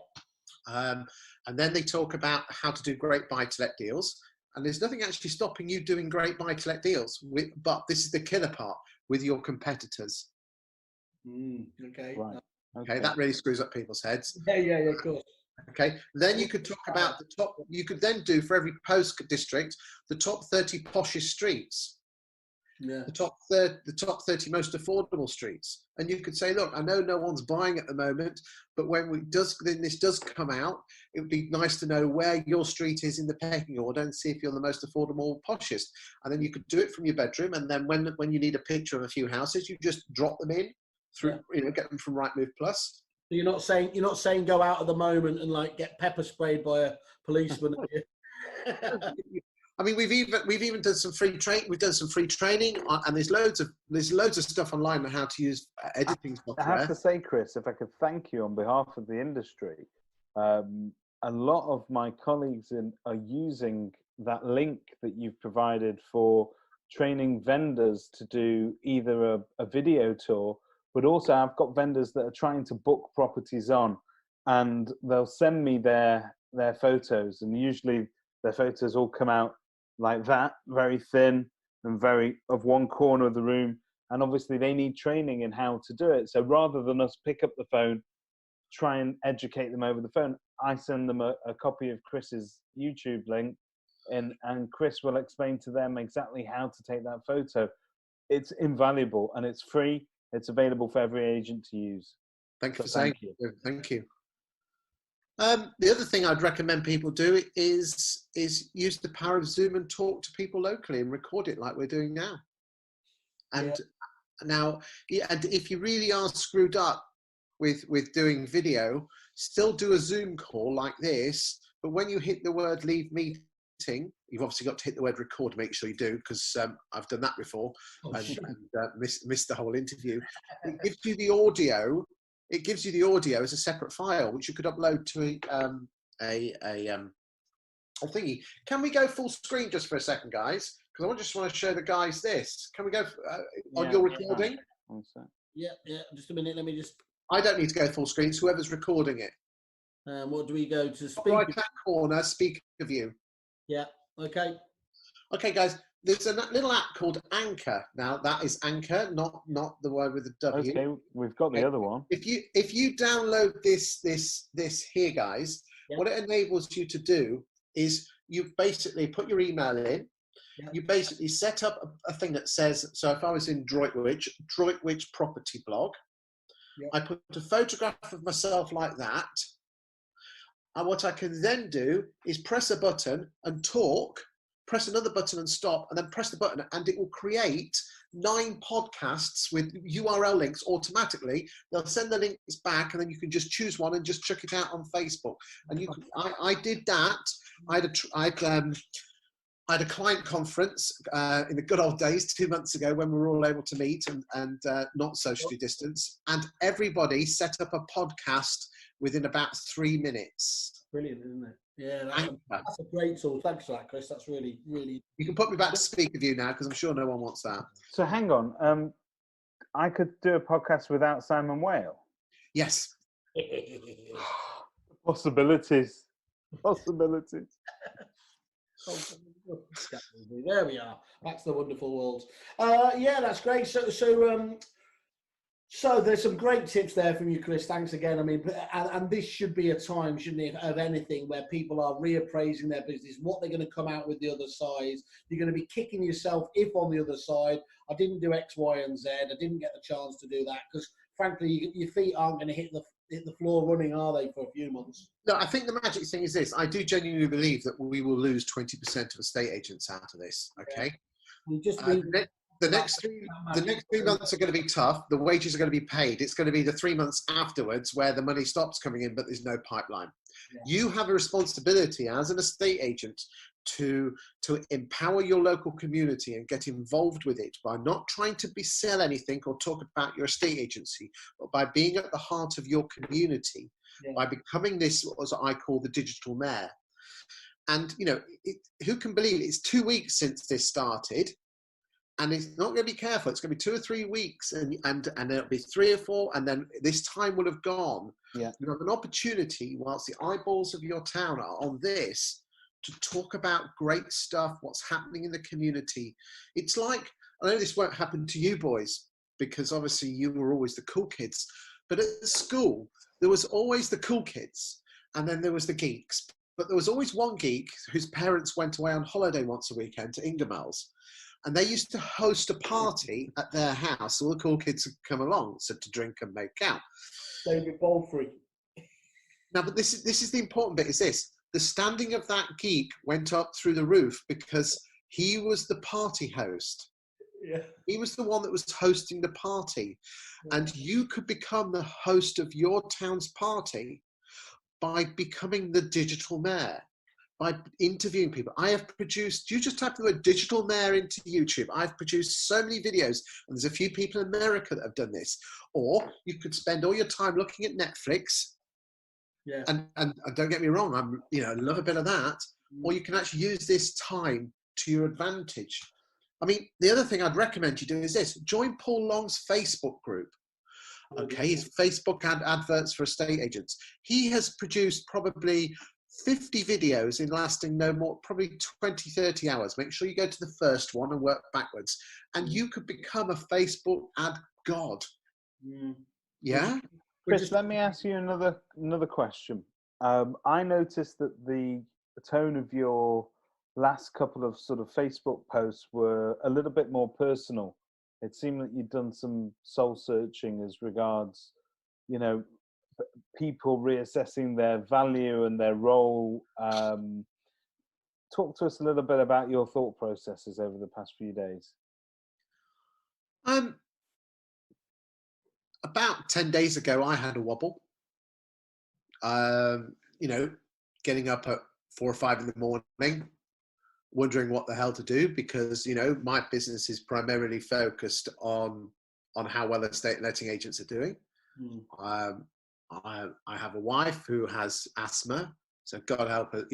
And then they talk about how to do great buy-to-let deals. And there's nothing actually stopping you doing great buy-to-let deals, but this is the killer part, with your competitors. Okay. Right. Okay, that really screws up people's heads. Yeah, of course. Okay, then you could talk about the top, you could then do for every post district, the top 30 poshest streets. Yeah. The top 30 most affordable streets, and you could say, look, I know no one's buying at the moment, but when this does come out, it would be nice to know where your street is in the pecking order and see if you're the most affordable, poshest. And then you could do it from your bedroom, and then when you need a picture of a few houses, you just drop them in through, get them from Rightmove Plus, You're not saying go out at the moment and like get pepper sprayed by a policeman. I mean, we've even done some free training. We've done some free training, and there's loads of stuff online on how to use editing software. I have to say, Chris, if I could thank you on behalf of the industry, a lot of my colleagues are using that link that you've provided for training vendors to do either a video tour, but also I've got vendors that are trying to book properties on, and they'll send me their photos, and usually their photos all come out like that, very thin and very of one corner of the room, and obviously they need training in how to do it. So rather than us pick up the phone, try and educate them over the phone, I send them a copy of Chris's YouTube link, and Chris will explain to them exactly how to take that photo. It's invaluable and it's free. It's available for every agent to use. Thank you for saying. Thank you. The other thing I'd recommend people do is use the power of Zoom and talk to people locally and record it like we're doing now. And now, and if you really are screwed up with doing video, still do a Zoom call like this. But when you hit the word leave meeting, you've obviously got to hit the word record to make sure you do, because I've done that before and missed the whole interview. It gives you the audio. It gives you the audio as a separate file, which you could upload to a thingy. Can we go full screen just for a second, guys? Because I just want to show the guys this. Can we go on your recording? Yeah. Just a minute. Let me just. I don't need to go full screen. It's whoever's recording it. What do we go to? Speak. Right hand corner, speaker view. Yeah. Okay. Okay, guys. There's a little app called Anchor. Now that is Anchor, not the word with the W. Okay, we've got the other one. If you download this here, guys, what it enables you to do is you basically put your email in. Yeah. You basically set up a thing that says, so if I was in Droitwich property blog, I put a photograph of myself like that. And what I can then do is press a button and talk, press another button and stop, and then press the button, and it will create 9 podcasts with URL links automatically. They'll send the links back, and then you can just choose one and just chuck it out on Facebook. And you can, I did that. I had a client conference in the good old days 2 months ago when we were all able to meet and not socially distance, and everybody set up a podcast within about 3 minutes. Brilliant, isn't it? Yeah, that's a great tool. Thanks for that, Chris. That's really, really... You can put me back to speaker view now, because I'm sure no one wants that. So hang on. I could do a podcast without Simon Whale? Yes. Possibilities. There we are. That's the wonderful world. Yeah, that's great. So there's some great tips there from you, Chris. Thanks again. I mean, and this should be a time, shouldn't it, of anything where people are reappraising their business, what they're going to come out with the other side. You're going to be kicking yourself if on the other side, I didn't do X, Y, and Z. I didn't get the chance to do that because, frankly, your feet aren't going to hit the floor running, are they, for a few months? No, I think the magic thing is this. I do genuinely believe that we will lose 20% of estate agents out of this. Okay. Yeah. The next 3 months are going to be tough. The wages are going to be paid. It's going to be the 3 months afterwards where the money stops coming in, but there's no pipeline. Yeah. You have a responsibility as an estate agent to empower your local community and get involved with it by not trying to sell anything or talk about your estate agency, but by being at the heart of your community, by becoming this, as I call, the digital mayor. And, you know, who can believe it? It's 2 weeks since this started. And it's not going to be careful. It's going to be 2 or 3 weeks, and it'll be 3 or 4, and then this time will have gone. Yeah. You have an opportunity, whilst the eyeballs of your town are on this, to talk about great stuff, what's happening in the community. It's like, I know this won't happen to you boys, because obviously you were always the cool kids, but at the school, there was always the cool kids, and then there was the geeks. But there was always one geek whose parents went away on holiday once a weekend to Ingermells. And they used to host a party at their house. All the cool kids would come along, so to drink and make out. David Baldfrey. Now, but this is the important bit, is this. The standing of that geek went up through the roof because he was the party host. Yeah. He was the one that was hosting the party. And you could become the host of your town's party by becoming the digital mayor, by interviewing people. I have produced, you just type the word digital mayor into YouTube. I've produced so many videos, and there's a few people in America that have done this. Or you could spend all your time looking at Netflix. Yeah. And don't get me wrong, I'm, love a bit of that. Or you can actually use this time to your advantage. I mean, the other thing I'd recommend you do is this: join Paul Long's Facebook group. Okay, his Facebook adverts for estate agents. He has produced probably 50 videos in lasting no more, probably 20, 30 hours. Make sure you go to the first one and work backwards. And you could become a Facebook ad god. Yeah? Chris, let me ask you another question. I noticed that the tone of your last couple of sort of Facebook posts were a little bit more personal. It seemed that you'd done some soul searching as regards, people reassessing their value and their role. Talk to us a little bit about your thought processes over the past few days. About 10 days ago, I had a wobble. Getting up at 4 or 5 in the morning, wondering what the hell to do, because my business is primarily focused on how well estate letting agents are doing. I have a wife who has asthma, so God help her.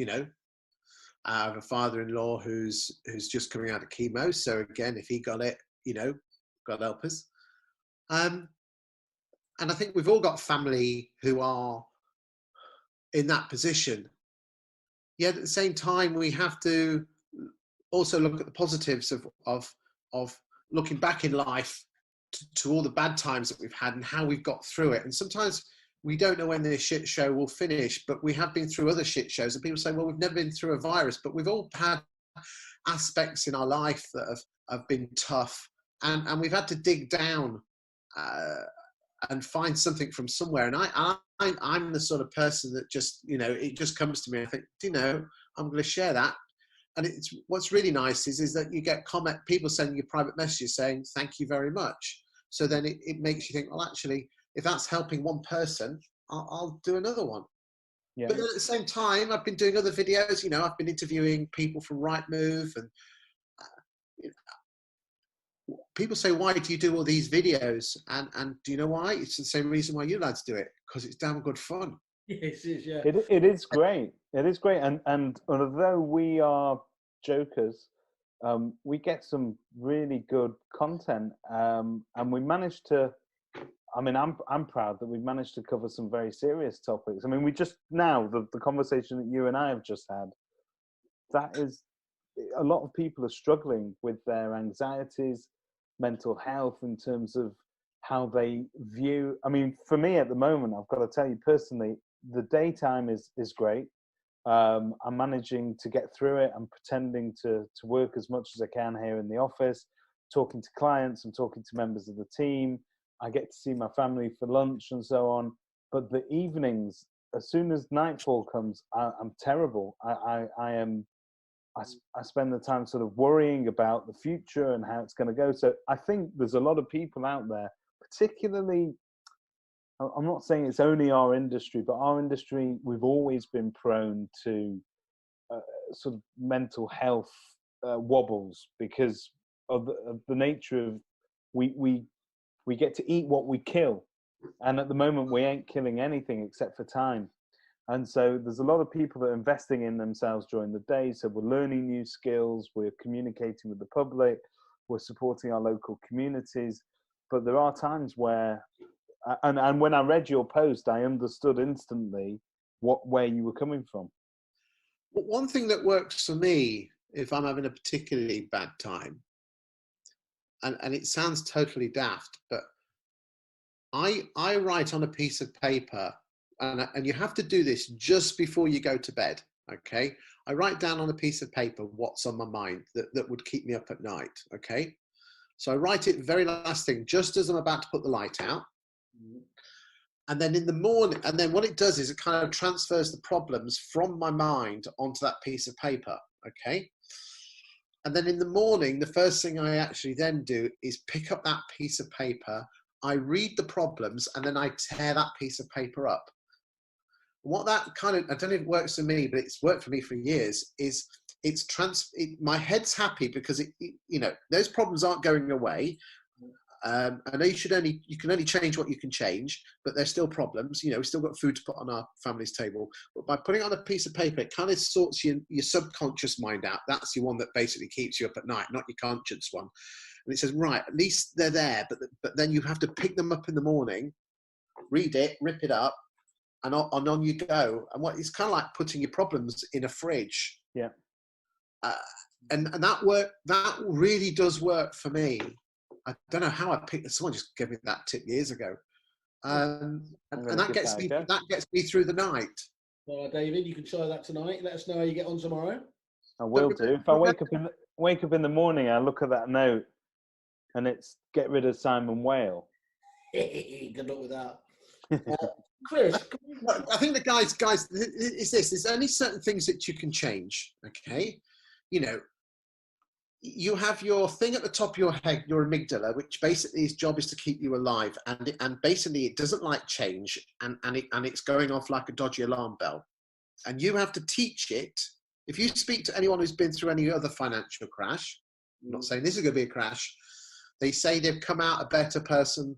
I have a father-in-law who's just coming out of chemo, so again, if he got it, God help us. And I think we've all got family who are in that position. Yet at the same time, we have to also look at the positives of looking back in life to all the bad times that we've had and how we've got through it. And sometimes we don't know when this shit show will finish, but we have been through other shit shows. And people say, well, we've never been through a virus, but we've all had aspects in our life that have been tough. And we've had to dig down and find something from somewhere. And I'm the sort of person that just, it just comes to me. I think, I'm going to share that. And what's really nice is that you get people sending you private messages saying, thank you very much. So then it makes you think, well, actually, if that's helping one person, I'll do another one. Yeah. But then at the same time, I've been doing other videos. I've been interviewing people from Rightmove, and people say, why do you do all these videos? And do you know why? It's the same reason why you lads do it, because it's damn good fun. Yes, it is, yeah. It is great. It is great. And although we are jokers, we get some really good content. And we managed to, I'm proud that we've managed to cover some very serious topics. We just now, the conversation that you and I have just had, that is, a lot of people are struggling with their anxieties, mental health, in terms of how they view. For me at the moment, I've got to tell you personally, the daytime is great. I'm managing to get through it. I'm pretending to work as much as I can here in the office, talking to clients, I'm talking to members of the team. I get to see my family for lunch and so on. But the evenings, as soon as nightfall comes, I'm terrible. I spend the time sort of worrying about the future and how it's going to go. So I think there's a lot of people out there, particularly, I'm not saying it's only our industry, but our industry, we've always been prone to sort of mental health wobbles because of the nature of we get to eat what we kill. And at the moment, we ain't killing anything except for time. And so there's a lot of people that are investing in themselves during the day. So we're learning new skills, we're communicating with the public, we're supporting our local communities. But there are times where, and when I read your post, I understood instantly where you were coming from. Well, one thing that works for me, if I'm having a particularly bad time, and it sounds totally daft, but I write on a piece of paper, and you have to do this just before you go to bed, okay? I write down on a piece of paper what's on my mind that would keep me up at night, okay? So I write it very last thing, just as I'm about to put the light out. And then in the morning, and then what it does is it kind of transfers the problems from my mind onto that piece of paper, okay? And then in the morning, the first thing I actually then do is pick up that piece of paper. I read the problems, and then I tear that piece of paper up. What that kind of, I don't know if it works for me, but it's worked for me for years, is my head's happy because those problems aren't going away. I know you can only change what you can change, but there's still problems. We've still got food to put on our family's table. But by putting it on a piece of paper, it kind of sorts your subconscious mind out. That's the one that basically keeps you up at night, not your conscious one. And it says, right, at least they're there, but then you have to pick them up in the morning, read it, rip it up, and on you go. And it's kind of like putting your problems in a fridge. Yeah. And that really does work for me. I don't know how I picked it. Someone just gave me that tip years ago. And that gets me through the night. Well, David, you can try that tonight. Let us know how you get on tomorrow. I will do. If I wake up in the morning, I look at that note, and it's get rid of Simon Whale. Good luck with that. Chris, I think the guys, is this. There's only certain things that you can change. Okay, you have your thing at the top of your head, your amygdala, which basically its job is to keep you alive, and basically it doesn't like change, and it's going off like a dodgy alarm bell, and you have to teach it. If you speak to anyone who's been through any other financial crash, I'm not saying this is going to be a crash, they say they've come out a better person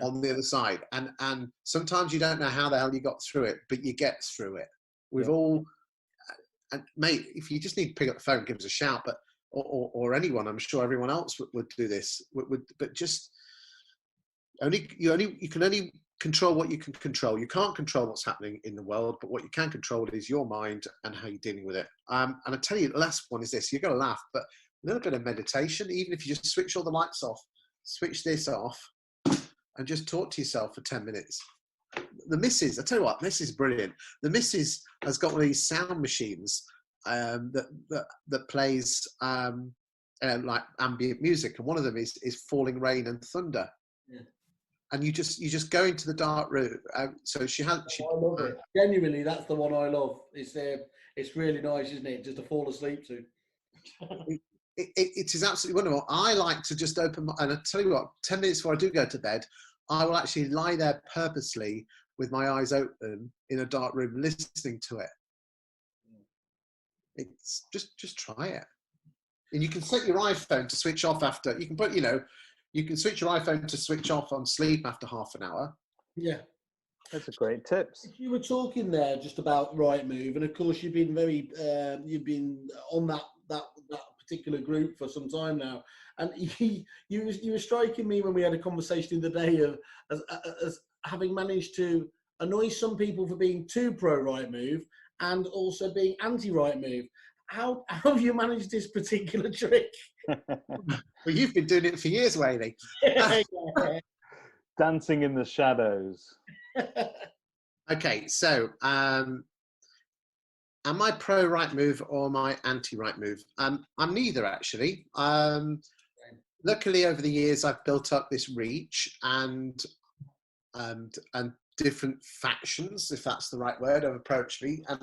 on the other side, and sometimes you don't know how the hell you got through it, but you get through it. We've all, and mate, if you just need to pick up the phone, give us a shout, but or anyone, I'm sure everyone else would do this. But just you can only control what you can control. You can't control what's happening in the world, but what you can control is your mind and how you're dealing with it. And I tell you, the last one is this: you're going to laugh, but a little bit of meditation, even if you just switch all the lights off, switch this off, and just talk to yourself for 10 minutes. The missus, I tell you what, this is brilliant. The missus has got one of these sound machines that plays like ambient music, and one of them is falling rain and thunder. Yeah. And you just go into the dark room. So she I love it. Genuinely, that's the one I love. It's really nice, isn't it? Just to fall asleep to. It is absolutely wonderful. I like to just open and I tell you what, 10 minutes before I do go to bed, I will actually lie there purposely with my eyes open in a dark room listening to it. It's just try it. And you can set your iPhone to switch off after, you can switch your iPhone to switch off on sleep after half an hour. Yeah. That's a great tips. You were talking there just about Rightmove, and of course you've been you've been on that particular group for some time now, and you were striking me when we had a conversation the other day of as having managed to annoy some people for being too pro Rightmove and also being anti Rightmove. How have you managed this particular trick? Well, you've been doing it for years, Whaley. Dancing in the shadows. Okay, so am I pro Rightmove or am I anti Rightmove? I'm neither, actually. Luckily, over the years, I've built up this reach and different factions, if that's the right word, have approached me. And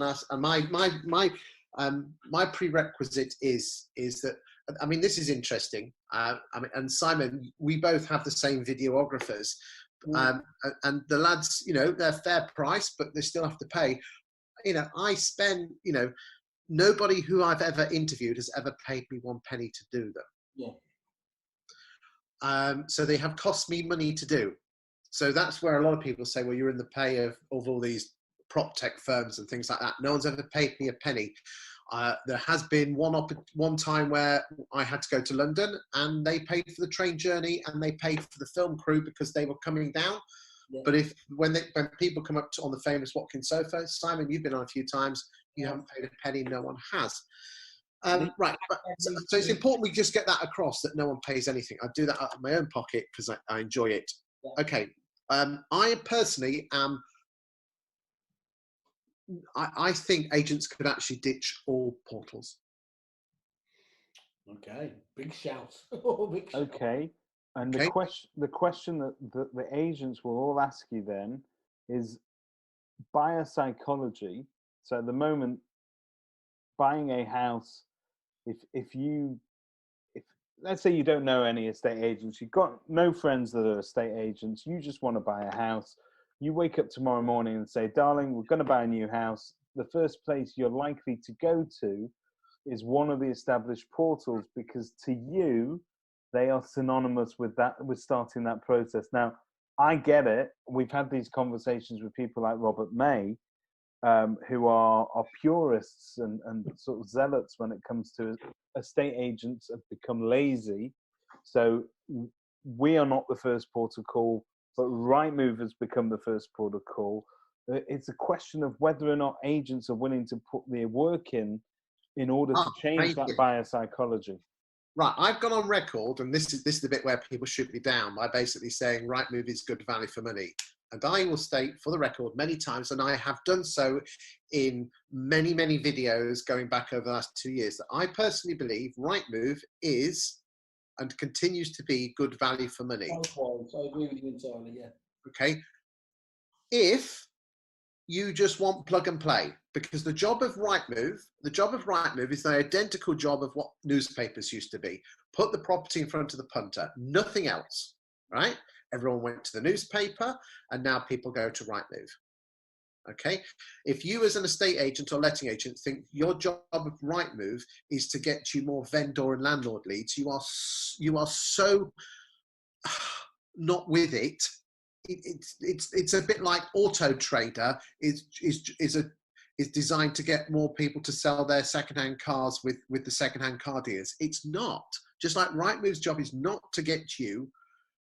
my prerequisite is that, I mean, this is interesting. And Simon, we both have the same videographers. And the lads, they're fair price, but they still have to pay. I spend, nobody who I've ever interviewed has ever paid me one penny to do them. Yeah. So they have cost me money to do. So that's where a lot of people say, well, you're in the pay of all these prop tech firms and things like that. No one's ever paid me a penny. There has been one time where I had to go to London and they paid for the train journey and they paid for the film crew because they were coming down. Yeah. But when people come up on the famous Watkin sofa, Simon, you've been on a few times, you haven't paid a penny, no one has. Right. So it's important we just get that across, that no one pays anything. I do that out of my own pocket because I enjoy it. Yeah. Okay. I personally am. I think agents could actually ditch all portals. Okay, big shout. Big shout. Okay, and okay. The question that the agents will all ask you then is buyer psychology. So at the moment, buying a house if let's say you don't know any estate agents, you've got no friends that are estate agents, you just want to buy a house, you wake up tomorrow morning and say, darling, we're going to buy a new house. The first place you're likely to go to is one of the established portals, because to you, they are synonymous with that, with starting that process. Now, I get it. We've had these conversations with people like Robert May, who are purists and sort of zealots when it comes to estate agents have become lazy. So we are not the first port of call, but Rightmove has become the first port of call. It's a question of whether or not agents are willing to put their work in order to change that buyer psychology. Right, I've gone on record, and this is the bit where people shoot me down by basically saying Rightmove is good value for money. And I will state for the record many times, and I have done so in many, many videos going back over the last 2 years, that I personally believe Rightmove is and continues to be good value for money. Likewise, I agree with you entirely, yeah. Okay. If you just want plug and play, because the job of Rightmove is the identical job of what newspapers used to be. Put the property in front of the punter, nothing else, right? Everyone went to the newspaper, and now people go to Rightmove. Okay? If you as an estate agent or letting agent think your job of Rightmove is to get you more vendor and landlord leads, you are so not with it. It's a bit like Auto Trader is designed to get more people to sell their secondhand cars with the secondhand car dealers. It's not. Just like Rightmove's job is not to get you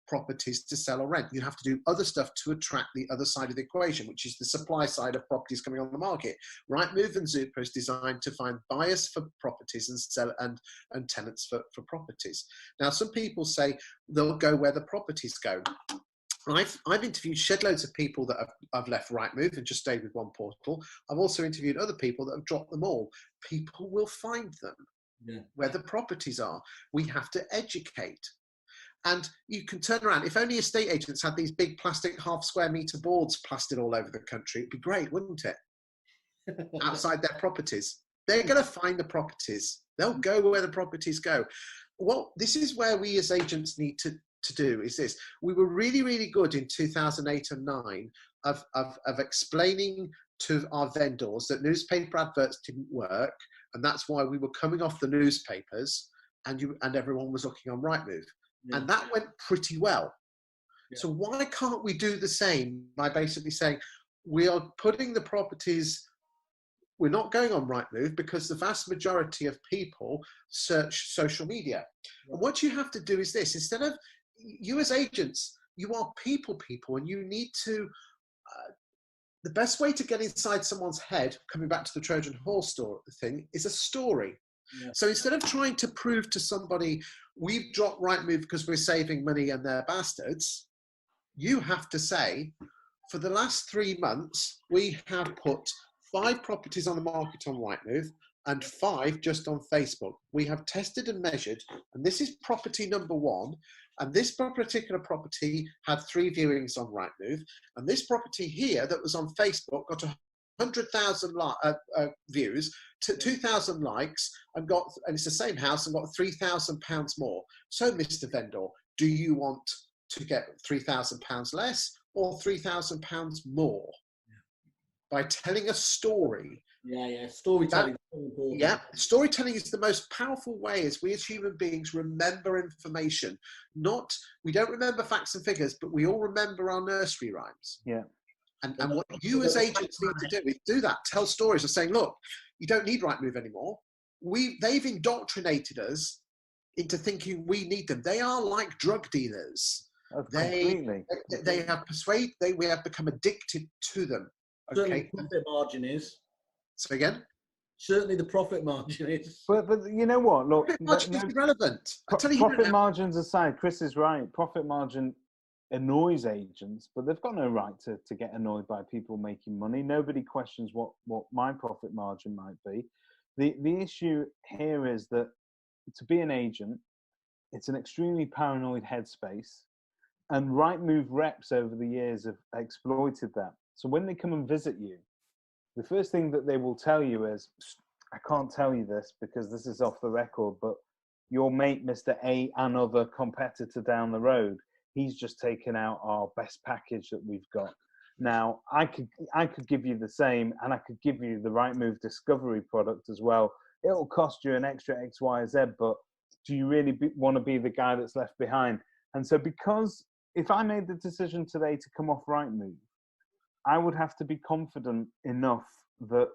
properties to sell or rent. You have to do other stuff to attract the other side of the equation, which is the supply side of properties coming on the market. Rightmove and Zoopla is designed to find buyers for properties and tenants for properties. Now, some people say they'll go where the properties go. I've interviewed shed loads of people that have left Rightmove and just stayed with one portal. I've also interviewed other people that have dropped them all. People will find them where the properties are. We have to educate. And you can turn around. If only estate agents had these big plastic half square metre boards plastered all over the country, it'd be great, wouldn't it? Outside their properties. They're going to find the properties. They'll go where the properties go. Well, this is where we as agents need to do is this. We were really, really good in 2008 and 9 of explaining to our vendors that newspaper adverts didn't work, and that's why we were coming off the newspapers, and everyone was looking on Rightmove. Yeah. And that went pretty well. Yeah. So why can't we do the same by basically saying we are putting the properties, we're not going on Rightmove because the vast majority of people search social media. Yeah. And what you have to do is this, instead of you as agents, you are people, and you need to, the best way to get inside someone's head, coming back to the Trojan horse story thing, is a story. Yeah. So instead of trying to prove to somebody, we've dropped Rightmove because we're saving money and they're bastards, you have to say, for the last 3 months, we have put 5 properties on the market on Rightmove and 5 just on Facebook. We have tested and measured, and this is property number 1. And this particular property had 3 viewings on Rightmove. And this property here that was on Facebook got 100,000 views, 2,000 likes, and it's the same house and got £3,000 more. So, Mr. Vendor, do you want to get £3,000 less or £3,000 more? By telling a story. Yeah. Storytelling. Storytelling is the most powerful way as we as human beings remember information. We don't remember facts and figures, but we all remember our nursery rhymes. Yeah. And what you as agents need to do is do that. Tell stories of saying, look, you don't need Rightmove anymore. They've indoctrinated us into thinking we need them. They are like drug dealers. They have become addicted to them. Okay. Certainly the profit margin is. So again? Certainly the profit margin is. But you know what? Look, profit margin is irrelevant. Profit margins aside, Chris is right. Profit margin annoys agents, but they've got no right to get annoyed by people making money. Nobody questions what my profit margin might be. The issue here is that to be an agent, it's an extremely paranoid headspace, and Rightmove reps over the years have exploited that. So when they come and visit you, the first thing that they will tell you is, I can't tell you this because this is off the record, but your mate, Mr. A, another competitor down the road, he's just taken out our best package that we've got. Now, I could give you the same, and I could give you the Rightmove Discovery product as well. It'll cost you an extra X, Y, Z, but do you really want to be the guy that's left behind? And so, because if I made the decision today to come off Rightmove, I would have to be confident enough that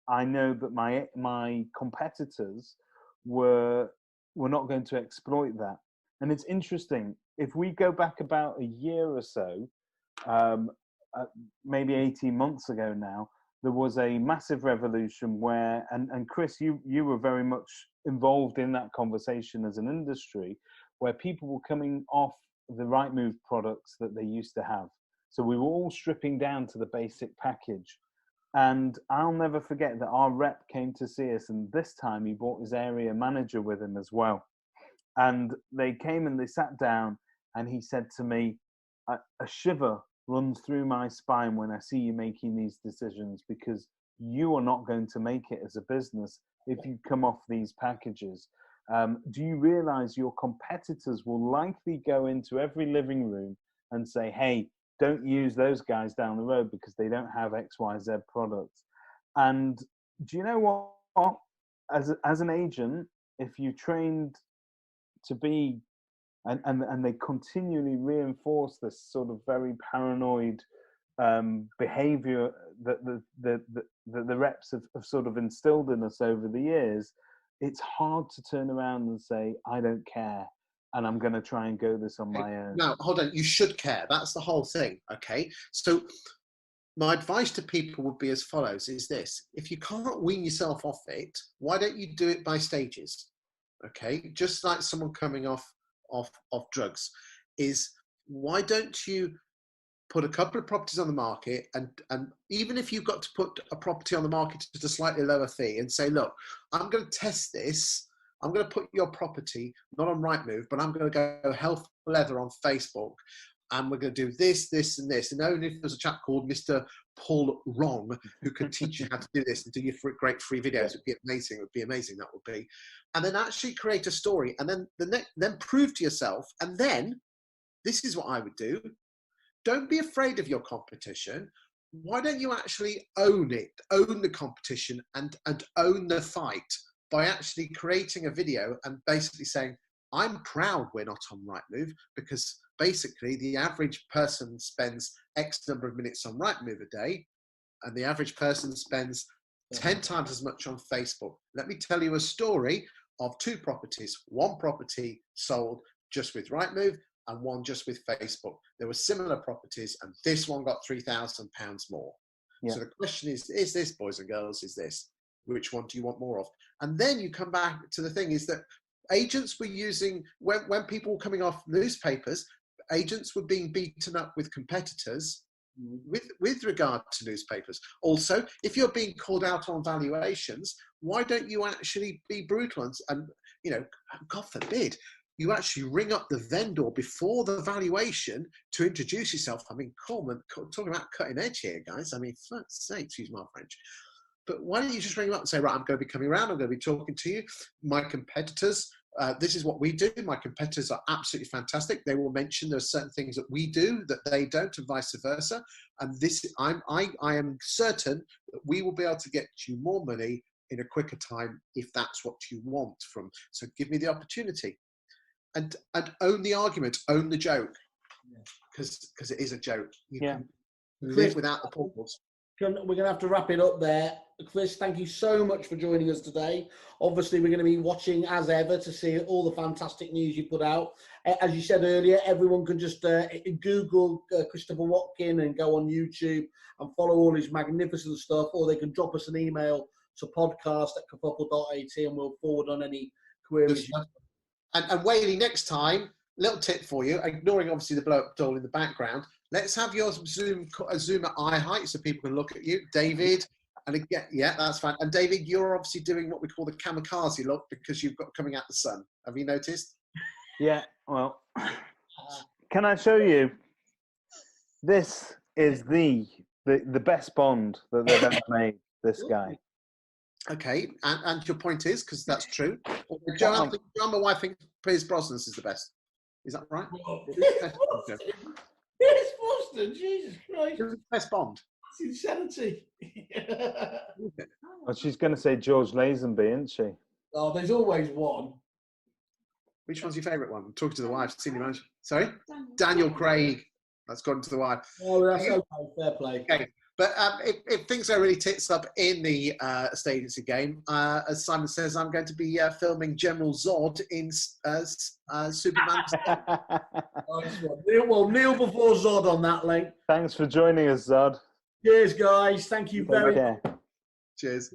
I know that my competitors were not going to exploit that. And it's interesting, if we go back about a year or so, maybe 18 months ago now, there was a massive revolution where, and Chris, you were very much involved in that conversation as an industry, where people were coming off the Rightmove products that they used to have. So we were all stripping down to the basic package. And I'll never forget that our rep came to see us, and this time he brought his area manager with him as well. And they came and they sat down, and he said to me, a shiver runs through my spine when I see you making these decisions, because you are not going to make it as a business if you come off these packages. Do you realize your competitors will likely go into every living room and say, hey, don't use those guys down the road because they don't have XYZ products? And do you know what? As an agent, if you trained to be, and they continually reinforce this sort of very paranoid behavior that the reps have sort of instilled in us over the years, it's hard to turn around and say, I don't care, and I'm going to try and go this on my own. Now, hold on, you should care. That's the whole thing, okay? So my advice to people would be as follows, is this: if you can't wean yourself off it, why don't you do it by stages, okay? Just like someone coming off drugs, is why don't you put a couple of properties on the market, and even if you've got to put a property on the market at a slightly lower fee, and say, look, I'm going to test this. I'm going to put your property not on Rightmove, but I'm going to go hell for leather on Facebook, and we're going to do this, this, and this. And only if there's a chap called Mr. Paul Wrong who could teach you how to do this and do your great free videos, it would be amazing. It would be amazing. That would be, and then actually create a story, and then prove to yourself. And then this is what I would do. Don't be afraid of your competition. Why don't you actually own it, own the competition, and own the fight by actually creating a video and basically saying, I'm proud we're not on Rightmove, because basically the average person spends X number of minutes on Rightmove a day, and the average person spends 10 times as much on Facebook. Let me tell you a story of two properties. One property sold just with Rightmove, and one just with Facebook. There were similar properties, and this one got £3,000 more. Yeah. So the question is this, boys and girls, is this, which one do you want more of? And then you come back to the thing is that agents were using, when people were coming off newspapers, agents were being beaten up with competitors with regard to newspapers. Also, if you're being called out on valuations, why don't you actually be brutal and you know, God forbid, you actually ring up the vendor before the valuation to introduce yourself. I mean, Coleman, talking about cutting edge here, guys. I mean, for fuck's sake, excuse my French. But why don't you just ring them up and say, right, I'm going to be coming around, I'm going to be talking to you. My competitors, this is what we do. My competitors are absolutely fantastic. They will mention there's certain things that we do that they don't, and vice versa. And this, I am certain that we will be able to get you more money in a quicker time if that's what you want from. So give me the opportunity. And own the argument, own the joke, because it is a joke. You can live without the pause. We're going to have to wrap it up there. Chris, thank you so much for joining us today. Obviously, we're going to be watching as ever to see all the fantastic news you put out. As you said earlier, everyone can just Google Christopher Watkin and go on YouTube and follow all his magnificent stuff, or they can drop us an email to podcast@kerfuffle.at and we'll forward on any queries. And Whaley, next time, little tip for you, ignoring obviously the blow-up doll in the background, let's have your zoom at eye height so people can look at you. David, and again, yeah, that's fine. And David, you're obviously doing what we call the kamikaze look because you've got coming out the sun. Have you noticed? Yeah, well, can I show you? This is the best Bond that they've ever made, this guy. Okay, and your point is, because that's true. John, my wife thinks Pierce Brosnan's is the best. Is that right? Oh, Pierce Brosnan, Jesus Christ. Who's the best Bond? It's insanity. Well, she's going to say George Lazenby, isn't she? Oh, there's always one. Which one's your favourite one? I'm talking to the wife, senior manager. Sorry? Daniel Craig. That's gone to the wife. Oh, that's okay. Fair play. Okay. But if things are really tits up in the estate agency game, as Simon says, I'm going to be filming General Zod in Superman. Nice one. Neil before Zod on that link. Thanks for joining us, Zod. Cheers, guys. Thank you very much. Cheers.